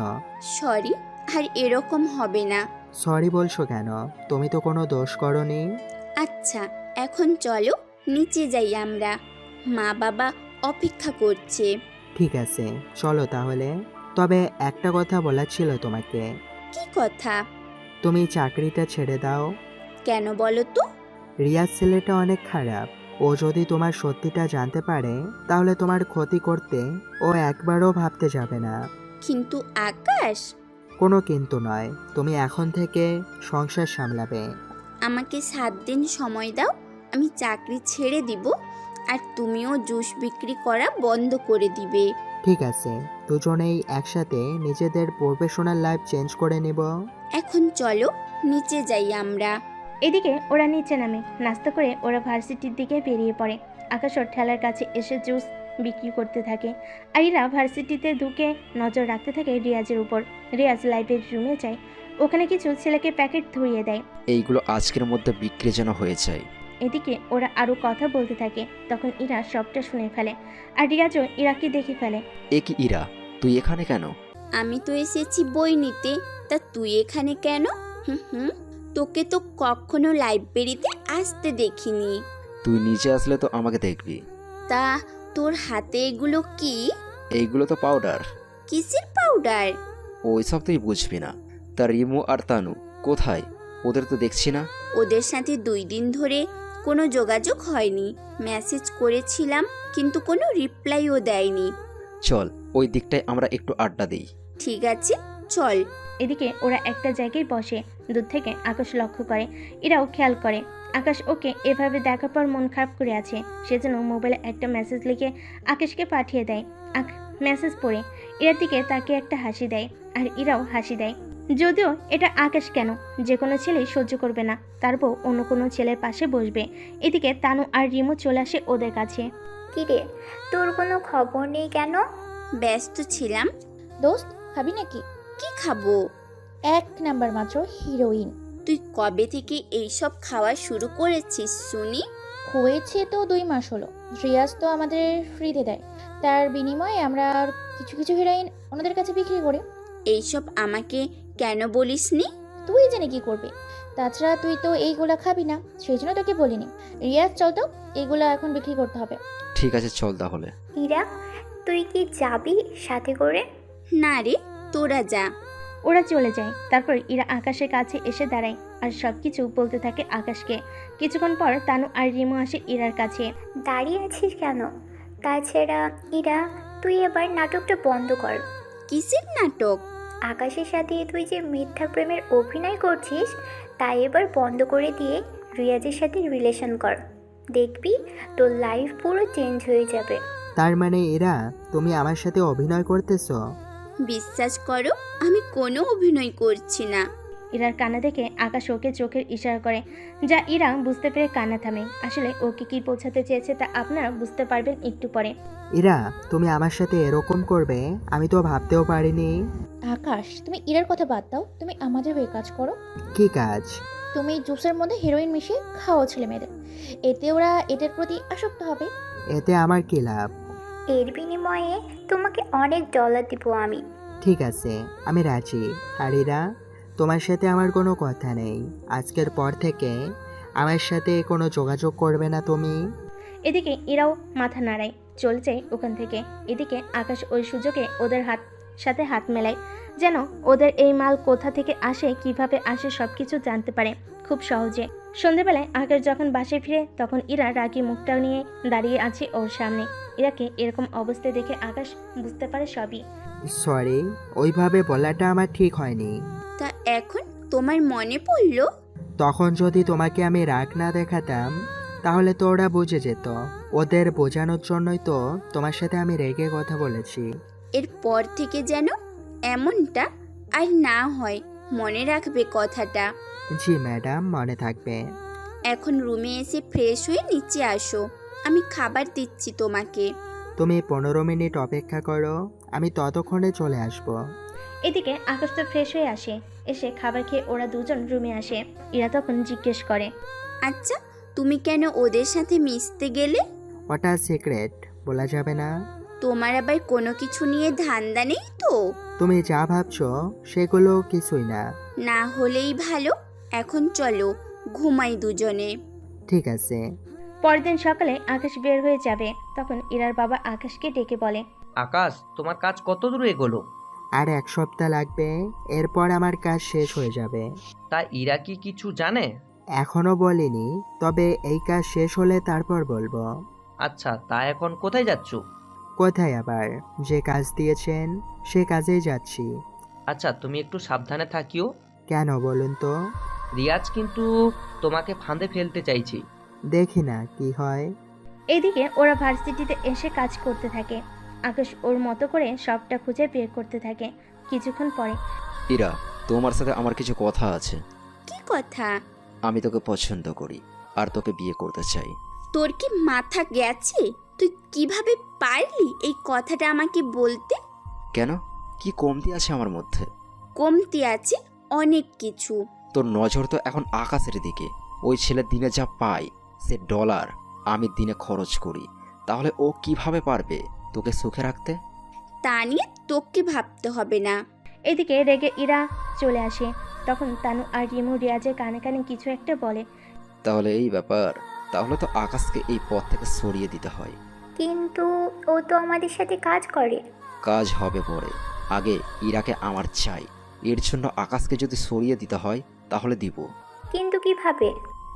সরি, আর এরকম হবে না। সরি বলছো কেন? তুমি তো কোনো দোষ করনি। আচ্ছা, এখন চলো নিচে যাই আমরা, মা বাবা অপেক্ষা করছে। ঠিক আছে, চলো তাহলে। তবে একটা কথা বলার ছিল তোমাকে। কি কথা? তুমি চাকরিটা ছেড়ে দাও। কেন বলো তো? রিয়াজ ছেলেটা অনেক খারাপ। ও যদি তোমার সত্যিটা জানতে পারে তাহলে তোমার ক্ষতি করতে ও একবারও ভাবতে যাবে না। কিন্তু আকাশ। কোনো কিন্তু নয়, তুমি এখন থেকে সংসার সামলাবে। আমাকে 7 দিন সময় দাও, আমি চাকরি ছেড়ে দিব আর তুমিও জুস বিক্রি করা বন্ধ করে দিবে। ঠিক আছে, দুজনেই একসাথে নিজেদের প্রফেশনাল লাইফ চেঞ্জ করে নেব। এখন চলো নিচে যাই আমরা। এদিকে ওরা নিচে নামে। নাস্তা করে ওরা ভার্সিটির দিকে বেরিয়ে পড়ে। আকাশ ওর ঠেলার কাছে এসে জুস বিক্রি করতে থাকে আর এরা ভার্সিটিতে ঢুকে নজর রাখতে থাকে রিয়াজের উপর। রিয়াজ লাইব্রেরি রুমে যায়, ওখানে কিছু ছেলেকে প্যাকেট ধরিয়ে দেয়। এইগুলো আজকের মধ্যে বিক্রি যেন হয়ে যায়। এদিকে ওরা আরো কথা বলতে থাকে, তখন ইরা সবটা শুনে ফেলে আর রিয়াজও ইরাকে দেখে ফেলে। এ কি ইরা, তুই এখানে কেন? আমি তো এসেছি বই নিতে, তা তুই এখানে কেন? হুম, তোকে তো কখনো লাইব্রেরিতে আসতে দেখিনি। তুই নিচে আসলে তো আমাকে দেখবি। তা তোর হাতে এগুলো কি? এইগুলো তো পাউডার। কিসের পাউডার? ওইসব তুই বুঝবি না। তা রিমু আর তানু কোথায়? ওদের তো দেখছি না। ওদের সাথে 2 দিন ধরে কোনো যোগাযোগ হয়নি। মেসেজ করেছিলাম কিন্তু কোনো রিপ্লাইও দেয়নি। চল ওই দিকটায় আমরা একটু আড্ডা দিই। ঠিক আছে, চল। এদিকে ওরা একটা জায়গায় বসে। দূর থেকে আকাশ লক্ষ্য করে, এরাও খেয়াল করে আকাশ ওকে এভাবে দেখার পর মন খারাপ করে আছে। সেজন্য মোবাইলে একটা মেসেজ লিখে আকাশকে পাঠিয়ে দেয়। মেসেজ পড়ে এরার দিকে তাকে একটা হাসি দেয় আর ইরাও হাসি দেয়। যদিও এটা আকাশ কেন, যে কোনো ছেলেই সহ্য করবে না, তারপর অন্য কোনো ছেলের পাশে বসবে। এদিকে তানু আর রিমু চলে আসে ওদের কাছে। কিরে, তোর কোনো খবর নেই কেন? ব্যস্ত ছিলাম। দোস্ত, খাবি নাকি? কি খাবো? 1 নাম্বার মাত্র হিরোইন। তুই কবে থেকে এইসব খাওয়া শুরু করেছিস শুনি? হয়েছে তো 2 মাস হলো। রিয়াজ তো আমাদের ফ্রিতে দেয়, তার বিনিময়ে আমরা আর কিছু কিছু হিরোইন ওনাদের কাছে বিক্রি করি। এইসব আমাকে কেন বলিসনি? তুই জানি কি করবে। তাছাড়া তুই তো এইগুলা খাবি না, সেই জন্য তোকে বলিনি। রিয়াজ চল তো, এইগুলা এখন বিক্রি করতে হবে। ঠিক আছে চল তাহলে। ইরা, তুই কি যাবি সাথে করে? না রে, তোরা যা। ওরা চলে যায়। তারপর ইরা আকাশের কাছে এসে দাঁড়ায় আর সবকিছু বলতে থাকে আকাশকে। কিছুক্ষণ পর তানু আর রিমু আসে ইরার কাছে। দাঁড়িয়ে আছিস কেন? তাছাড়া ইরা, তুই এবার নাটকটা বন্ধ কর। কিসের নাটক? আকাশের সাথে তুই যে মিথ্যা প্রেমের অভিনয় করছিস তাই এবার বন্ধ করে দিয়ে রিয়াজের সাথে রিলেশন কর। দেখবি তোর লাইফ পুরো চেঞ্জ হয়ে যাবে। তার মানে এরা তুমি আমার সাথে অভিনয় করতেছো? বিশ্বাস করো, আমি কোনো অভিনয় করছি না। ইরার কান্না দেখে আকাশ ওকে চোখের ইশারা করে, যা ইরা বুঝতে পেরে কান্না থামে। আসলে ওকে কি বোঝাতে চেয়েছে তা আপনারা বুঝতে পারবেন একটু পরে। ইরা, তুমি আমার সাথে এরকম করবে আমি তো ভাবতেও পারিনি। আকাশ, তুমি ইরার কথা বাদ দাও, তুমি আমাদের হয়ে কাজ করো। কি কাজ? তুমি জুসের মধ্যে হিরোইন মিশিয়ে খাওয়াও ছেলে মেয়েদের, এতে ওরা এটার প্রতি আসক্ত হবে। এতে আমার কি লাভ? এর বিনিময়ে তোমাকে অনেক ডলার দিব আমি। ঠিক আছে, আমি রাজি। আর ইরা, তোমার সাথে আমার কোনো কথা নেই। আজকের পর থেকে আমার সাথে কোনো যোগাযোগ করবে না তুমি। এদিকে ইরাও মাথা নাড়ায়, চলে যায় ওখান থেকে। এদিকে আকাশ ওই সুযোগে ওদের হাত সাথে হাত মেলায়, যেন ওদের এই মাল কোথা থেকে আসে, কিভাবে আসে সবকিছু জানতে পারে খুব সহজে। সন্ধেবেলায় আকাশ যখন বাসায় ফিরে তখন ইরা রাগী মুখটা নিয়ে দাঁড়িয়ে আছে ওর সামনে। ইরাকে এরকম অবস্থায় দেখে আকাশ বুঝতে পারে সবই। সরি, ওইভাবে বলাটা আমার ঠিক হয়নি। তা এখন তোমার মনে পড়লো? তখন যদি তোমাকে আমি রাগ না দেখাতাম তাহলে তো ওরা বুঝে যেত। ওদের বোঝানোর জন্যই তো তোমার সাথে আমি রেগে কথা বলেছি। এরপর থেকে যেন এমনটা আর না হয়, মনে রাখবে কথাটা। জি ম্যাডাম, মনে থাকবে। এখন রুমে এসে ফ্রেশ হয়ে নিচে আসো, আমি খাবার দিচ্ছি তোমাকে। তুমি 15 মিনিট অপেক্ষা করো, আমি ততক্ষণে চলে আসব। এদিকে আকাশ তো ফ্রেশ হয়ে আসে, এসে খাবার খেয়ে ওরা দুজন রুমে আসে। ইরা তখন জিজ্ঞেস করে, আচ্ছা তুমি কেন ওদের সাথে মিশতে গেলে? ওটা সিক্রেট, বলা যাবে না। তোমার আবার কোনো কিছু নিয়ে ধান্দা নেই তো? তুমি যা ভাবছো সেগুলো কিছুই না। না হলেই ভালো। এখন চলো ঘুমাই দুজনে। ঠিক আছে। পরদিন সকালে আকাশ বের হয়ে যাবে, তখন ইরার বাবা আকাশকে ডেকে বলে, আকাশ, তোমার কাজ কত দূর এগোলো? আর 1 সপ্তাহ লাগবে, এরপর আমার কাজ শেষ হয়ে যাবে। তা ইরা কি কিছু জানে? এখনো বলিনি, তবে এই কাজ শেষ হলে তারপর বলবো। আচ্ছা, তা এখন কোথায় যাচ্ছ? কোথায় আবার, যে কাজ দিয়েছেন সে কাজেই যাচ্ছি। আচ্ছা, তুমি একটু সাবধানে থাকিও। কেন বলুন তো? রিয়াজ কিন্তু তোমাকে ফাঁদে ফেলতে চাইছি। দেখি না কি হয়। এদিকে ওরা ভার্সিটিতে এসে কাজ করতে থাকে। আকাশ ওর মতো করে সবটা খুঁজে বের করতে থাকে। কিছুক্ষণ পরে, ইরা, তোমার সাথে আমার কিছু কথা আছে। কি কথা? আমি তোকে পছন্দ করি আর তোকে বিয়ে করতে চাই। তোর কি মাথা গেছে? তুই কিভাবে পারলি এই কথাটা আমাকে বলতে? কেন, কি কমতি আছে আমার মধ্যে? কমতি আছে অনেক কিছু। তোর নজর তো এখন আকাশের দিকে। ওই ছেলে দিনে যা পায় সে ডলার আমি দিনে খরচ করি, তাহলে ও কিভাবে পারবে তোকে সুখে রাখতে? তা নিয়ে তোকে ভাবতে হবে না। এদিকে রেগে ইরা চলে আসে। তখন তানু আর রিমু রিয়াজের কানে কানে কিছু একটা বলে। তাহলে এই ব্যাপার, তাহলে তো আকাশকে এই পথ থেকে সরিয়ে দিতে হয়। কিন্তু ও তো আমাদের সাথে কাজ করে। কাজ হবে পরে, আগে ইরাকে আমার চাই। এর জন্য আকাশকে যদি সরিয়ে দিতে হয় তাহলে দিব। কিন্তু কিভাবে?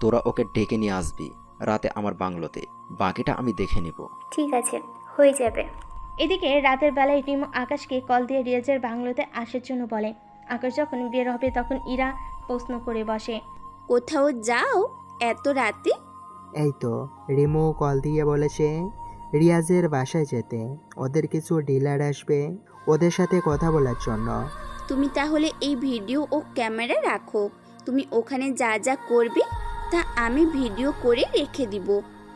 তোরা ওকে ডেকে নিয়ে আসবি রাতে আমার বাংলোতে, বাকিটা আমি দেখে নিব। ঠিক আছে, হয়ে যাবে। এদিকে রাতের বেলায় রিমু আকাশকে কল দিয়ে রিয়াজের বাংলোতে আসার জন্য বলে। আকাশ যখন বের হবে তখন ইরা প্রশ্ন করে বসে, কোথাও যাও এত রাতে? এই তো রিমু কল দিয়ে বলেছে রিয়াজের বাসায় যেতে, ওদের কিছু ডিলার আসবে, ওদের সাথে কথা বলার জন্য। তুমি তাহলে এই ভিডিও ও ক্যামেরা রাখো। তুমি ওখানে যা যা করবে তা আমি ভিডিও করে রেখে দিব,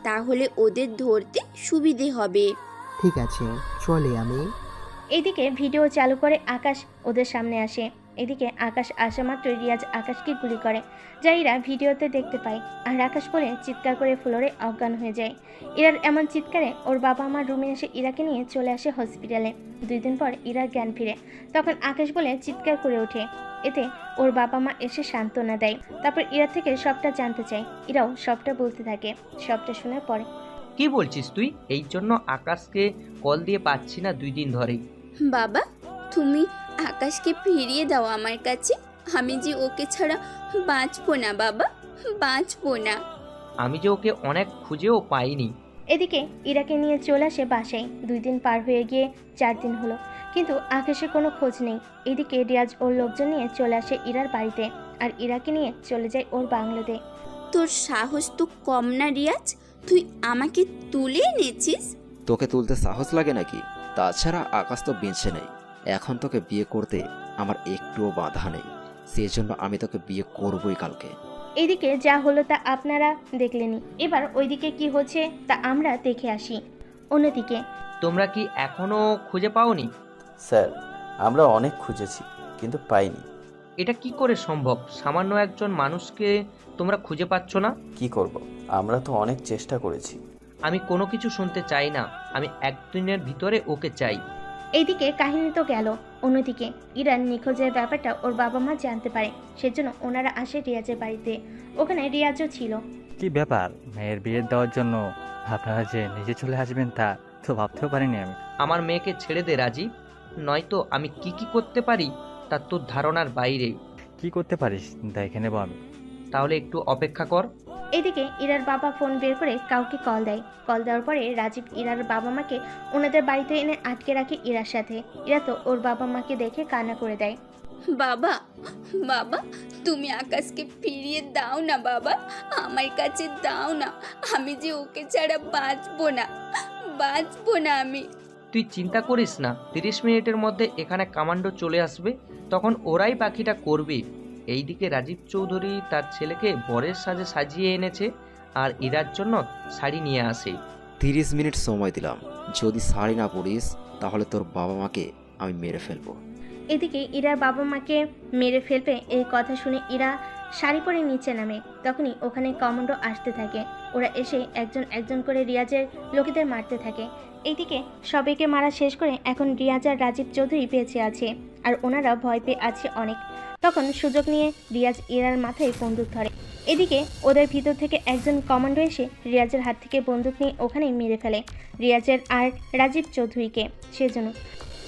তাহলে ওদের ধরতে সুবিধে হবে। ঠিক আছে, চলি আমি। এদিকে ভিডিও চালু করে আকাশ ওদের সামনে আসে। এদিকে আকাশ আসা মাত্র রিয়াজ আকাশকে গুলি করে, যা ইরা ভিডিওতে দেখতে পায়। আর আকাশ বলে চিৎকার করে ফ্লোরে অজ্ঞান হয়ে যায়। ইরার এমন চিৎকারে ওর বাবা মা রুমে এসে ইরাকে নিয়ে চলে আসে হসপিটালে। 2 দিন পর ইরার জ্ঞান ফিরে। তখন আকাশ বলে চিৎকার করে ওঠে। এতে ওর বাবা মা এসে সান্ত্বনা দেয়। তারপর ইরা থেকে সবটা জানতে চায়। ইরাও সবটা বলতে থাকে। সবটা শোনার পরে, কি বলছিস তুই? এই জন্য আকাশকে কল দিয়ে পাচ্ছি না 2 দিন ধরেই। বাবা, তুমি আকাশকে ফিরিয়ে দাও আমার কাছে। আমি যে ওকে ছাড়া বাঁচবো না বাবা, বাঁচবো না। আমি যে ওকে অনেক খুঁজেও পাইনি। এদিকে ইরাকে নিয়ে চলে আসে বাসায়। 2 দিন পার হয়ে গিয়ে 4 দিন হলো, কিন্তু আকাশের কোনো খোঁজ নেই। এদিকে রিয়াজ ওর লোকজন নিয়ে চলে আসে ইরার বাড়িতে, আর ইরাকে নিয়ে চলে যায় ওর বাংলোতে। তোর সাহস তো কম না রিয়াজ, তুই আমাকে তুলে এনেছিস। তোকে তুলতে সাহস লাগে নাকি? তাছাড়া আকাশ তো বেঁচে নেই। এখন তোকে বিয়ে করতে আমার একটুও বাধা নেই, সেই জন্য আমি তোকে বিয়ে করবই কালকে। এদিকে যা হলো তা আপনারা দেখলেনই, এবার ওইদিকে কি হচ্ছে তা আমরা দেখে আসি। অন্যদিকে, তোমরা কি এখনো খুঁজে পাওনি? স্যার, আমরা অনেক খুঁজেছি কিন্তু পাইনি। এটা কি করে সম্ভব? সামান্য একজন মানুষকে তোমরা খুঁজে পাচ্ছ না? কি করব, আমরা তো অনেক চেষ্টা করেছি। আমি কোনো কিছু শুনতে চাই না, আমি 1 দিনের ভিতরে ওকে চাই। এইদিকে কাহিনী তো গেল। অন্যদিকে ইরান নিখোঁজের ব্যাপারটা ওর বাবা মা জানতে পারে, সেজন্য ওনারা আসে রিয়াজের বাড়িতে। ওখানে রিয়াজও ছিল। কি ব্যাপার, মেয়ের বিয়ে দেওয়ার জন্য আপনারা যে নিজে চলে আসবেন তা তো ভাবতেও পারিনি আমি। আমার মেয়েকে ছেড়ে দে রাজি। নয়তো আমি কি কি করতে পারি তা তোর ধারণার বাইরে। কি করতে পারিস দেখে নেবো আমি। তাহলে একটু অপেক্ষা কর। এদিকে ইরার বাবা ফোন বের করে কাউকে কল দেয়। কল দেওয়ার পরে রাজীব ইরার বাবা মাকে ওনাদের বাড়িতে এনে আটকে রাখে ইরার সাথে। ইরা তো ওর বাবা মাকে দেখে কান্না করে দেয়। বাবা বাবা তুমি আকাশকে ফিরিয়ে দাও না বাবা, আমার কাছে দাও না, আমি যে ওকে ছাড়া বাঁচবো না আমি। তুই চিন্তা করিস না, 30 মিনিটের মধ্যে এখানে কমান্ডো চলে আসবে, তখন ওরাই বাকিটা করবে। এইদিকে রাজীব চৌধুরী তার ছেলেকে বরের সাজে সাজিয়ে এনেছে আর ইরার জন্য শাড়ি নিয়ে আসে। 30 মিনিট সময় দিলাম, যদি শাড়ি না পরিস তাহলে তোর বাবা মাকে আমি মেরে ফেলবো। এদিকে ইরার বাবা মাকে মেরে ফেলবে এই কথা শুনে ইরা শাড়ি পরে নিচে নামে। তখনই ওখানে কমান্ডো আসতে থাকে। ওরা এসে একজন একজন করে রিয়াজের লোকেদের মারতে থাকে। এইদিকে সবাইকে মারা শেষ করে এখন রিয়াজ আর রাজীব চৌধুরী বেঁচে আছে আর ওনারা ভয় পেয়ে আছে অনেক। তখন সুযোগ নিয়ে রিয়াজ ইরার মাথায় বন্দুক ধরে। এদিকে ওদের ভিতর থেকে একজন কমান্ডো এসে রিয়াজের হাত থেকে বন্দুক নিয়ে ওখানেই মেরে ফেলে রিয়াজের আর রাজীব চৌধুরীকে। সেজন্য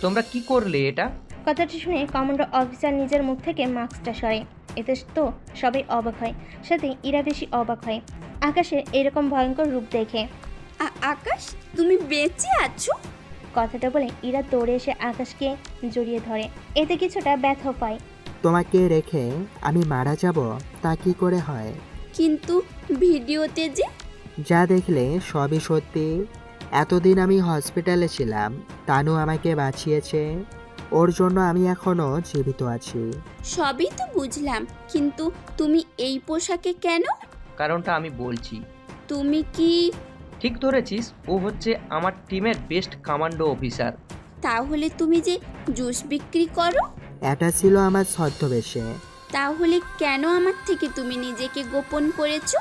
তোমরা কি করলে এটা? কথাটি শুনে কমান্ডো অফিসার নিজের মুখ থেকে মাস্কটা সরে। এতে তো সবাই অবাক হয়, সাথে ইরা বেশি অবাক হয় আকাশের এরকম ভয়ঙ্কর রূপ দেখে। আকাশ তুমি বেঁচে আছো? কথাটা বলে ইরা দৌড়ে এসে আকাশকে জড়িয়ে ধরে। এতে কিছুটা ব্যথা পায়। তোমাকে রেখে আমি মারা যাব তা কি করে হয়? কিন্তু ভিডিওতে যে যা দেখলে সবই সত্যি। এতদিন আমি হসপিটালে ছিলাম, তানু আমাকে বাঁচিয়েছে, ওর জন্য আমি এখনো জীবিত আছি। সবই তো বুঝলাম, কিন্তু তুমি এই পোশাকে কেন? কারণটা আমি বলছি। তুমি কি? ঠিক ধরেছিস, ও হচ্ছে আমার টিমের বেস্ট কমান্ডো অফিসার। তাহলে তুমি যে জুস বিক্রি করো? এটা ছিল আমার ছদ্মবেশে। তাহলে কেন আমার থেকে তুমি নিজেকে গোপন করেছো?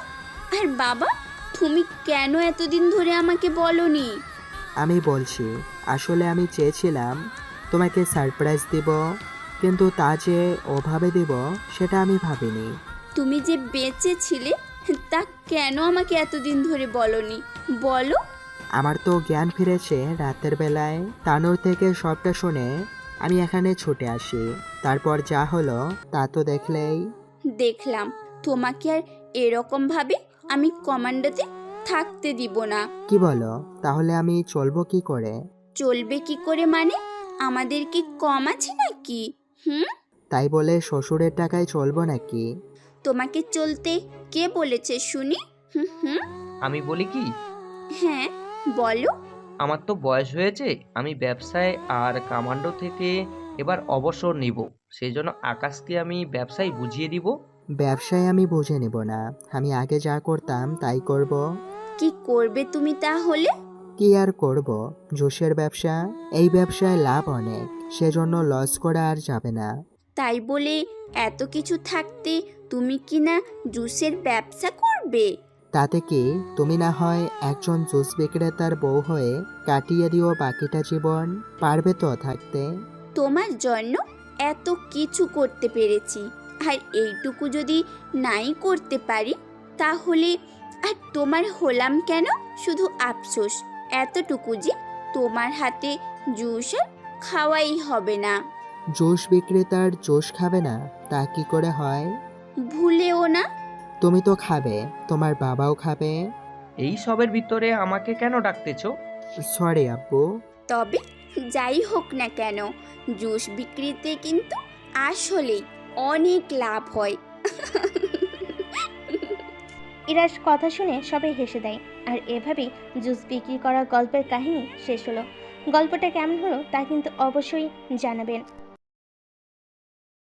আর বাবা, তুমি কেন এতদিন ধরে আমাকে বলনি? আমি বলছি, আসলে আমি চেয়েছিলাম তোমাকে সারপ্রাইজ দিব, কিন্তু তা যে ওভাবে দিব সেটা আমি ভাবিনি। তুমি যে বেঁচে ছিলে তা কেন আমাকে এতদিন ধরে বলনি? বলো। আমার তো জ্ঞান ফিরেছে রাতের বেলায়। তানুর থেকে সবটা শুনে আমি এখানে ছুটে আসি। তারপর যা হলো তা তো দেখলেই। দেখলাম। তোমাকে আর এরকম ভাবে আমি কমান্ডোতে থাকতে দিব না। কি বলো? তাহলে আমি চলবো কি করে? চলবে কি করে মানে? আমাদের কি কম আছে নাকি? তাই বলে শ্বশুরের টাকায় চলবো নাকি? তোমাকে চলতে কে বলেছে শুনি? আমি বলি কি? হ্যাঁ বলো। আমার তো বয়স হয়েছে, আমি ব্যবসায় আর কমান্ডো থেকে এবার অবসর নিব। সেই জন্য আকাশকে আমি ব্যবসায় বুঝিয়ে দিব। ব্যবসায় আমি বুঝে নিব না, আমি আগে যা করতাম তাই করব। কি করবে তুমি তাহলে? কি আর করব, জুসের ব্যবসা। এই ব্যবসায় লাভ অনেক, সেজন্য লস করে আর যাবে না। তাই বলে এত কিছু থাকতে তুমি কি না জুসের ব্যবসা করবে? তাতে কি, তুমি না হয় একজন জুস বিক্রেতার বউ হয়ে কাটিয়ে দিও বাকিটা জীবন। পারবে তো থাকতে? তোমার জন্য এত কিছু করতে পেরেছি, আর এইটুকু যদি নাই করতে পারি তাহলে আর তোমার হলাম কেন? শুধু আফসোস এতটুকু যে তোমার হাতে জুস আর খাওয়াই হবে না। জুস বিক্রেতার জুস খাবে না তা কি করে হয়? ভুলেও না। তুমি তো খাবে, তোমার বাবাও খাবে। এই সবের ভিতরে আমাকে কেন ডাকতেছো? সরি আব্বু। তবে যাই হোক না কেন, জুস বিক্রিতে কিন্তু আসলেই অনেক লাভ হয়। ইরার কথা শুনে সবাই হেসে দেয়। আর এভাবেই জুস বিক্রি করা গল্পের কাহিনী শেষ হলো। গল্পটা কেমন হলো তা কিন্তু অবশ্যই জানাবেন।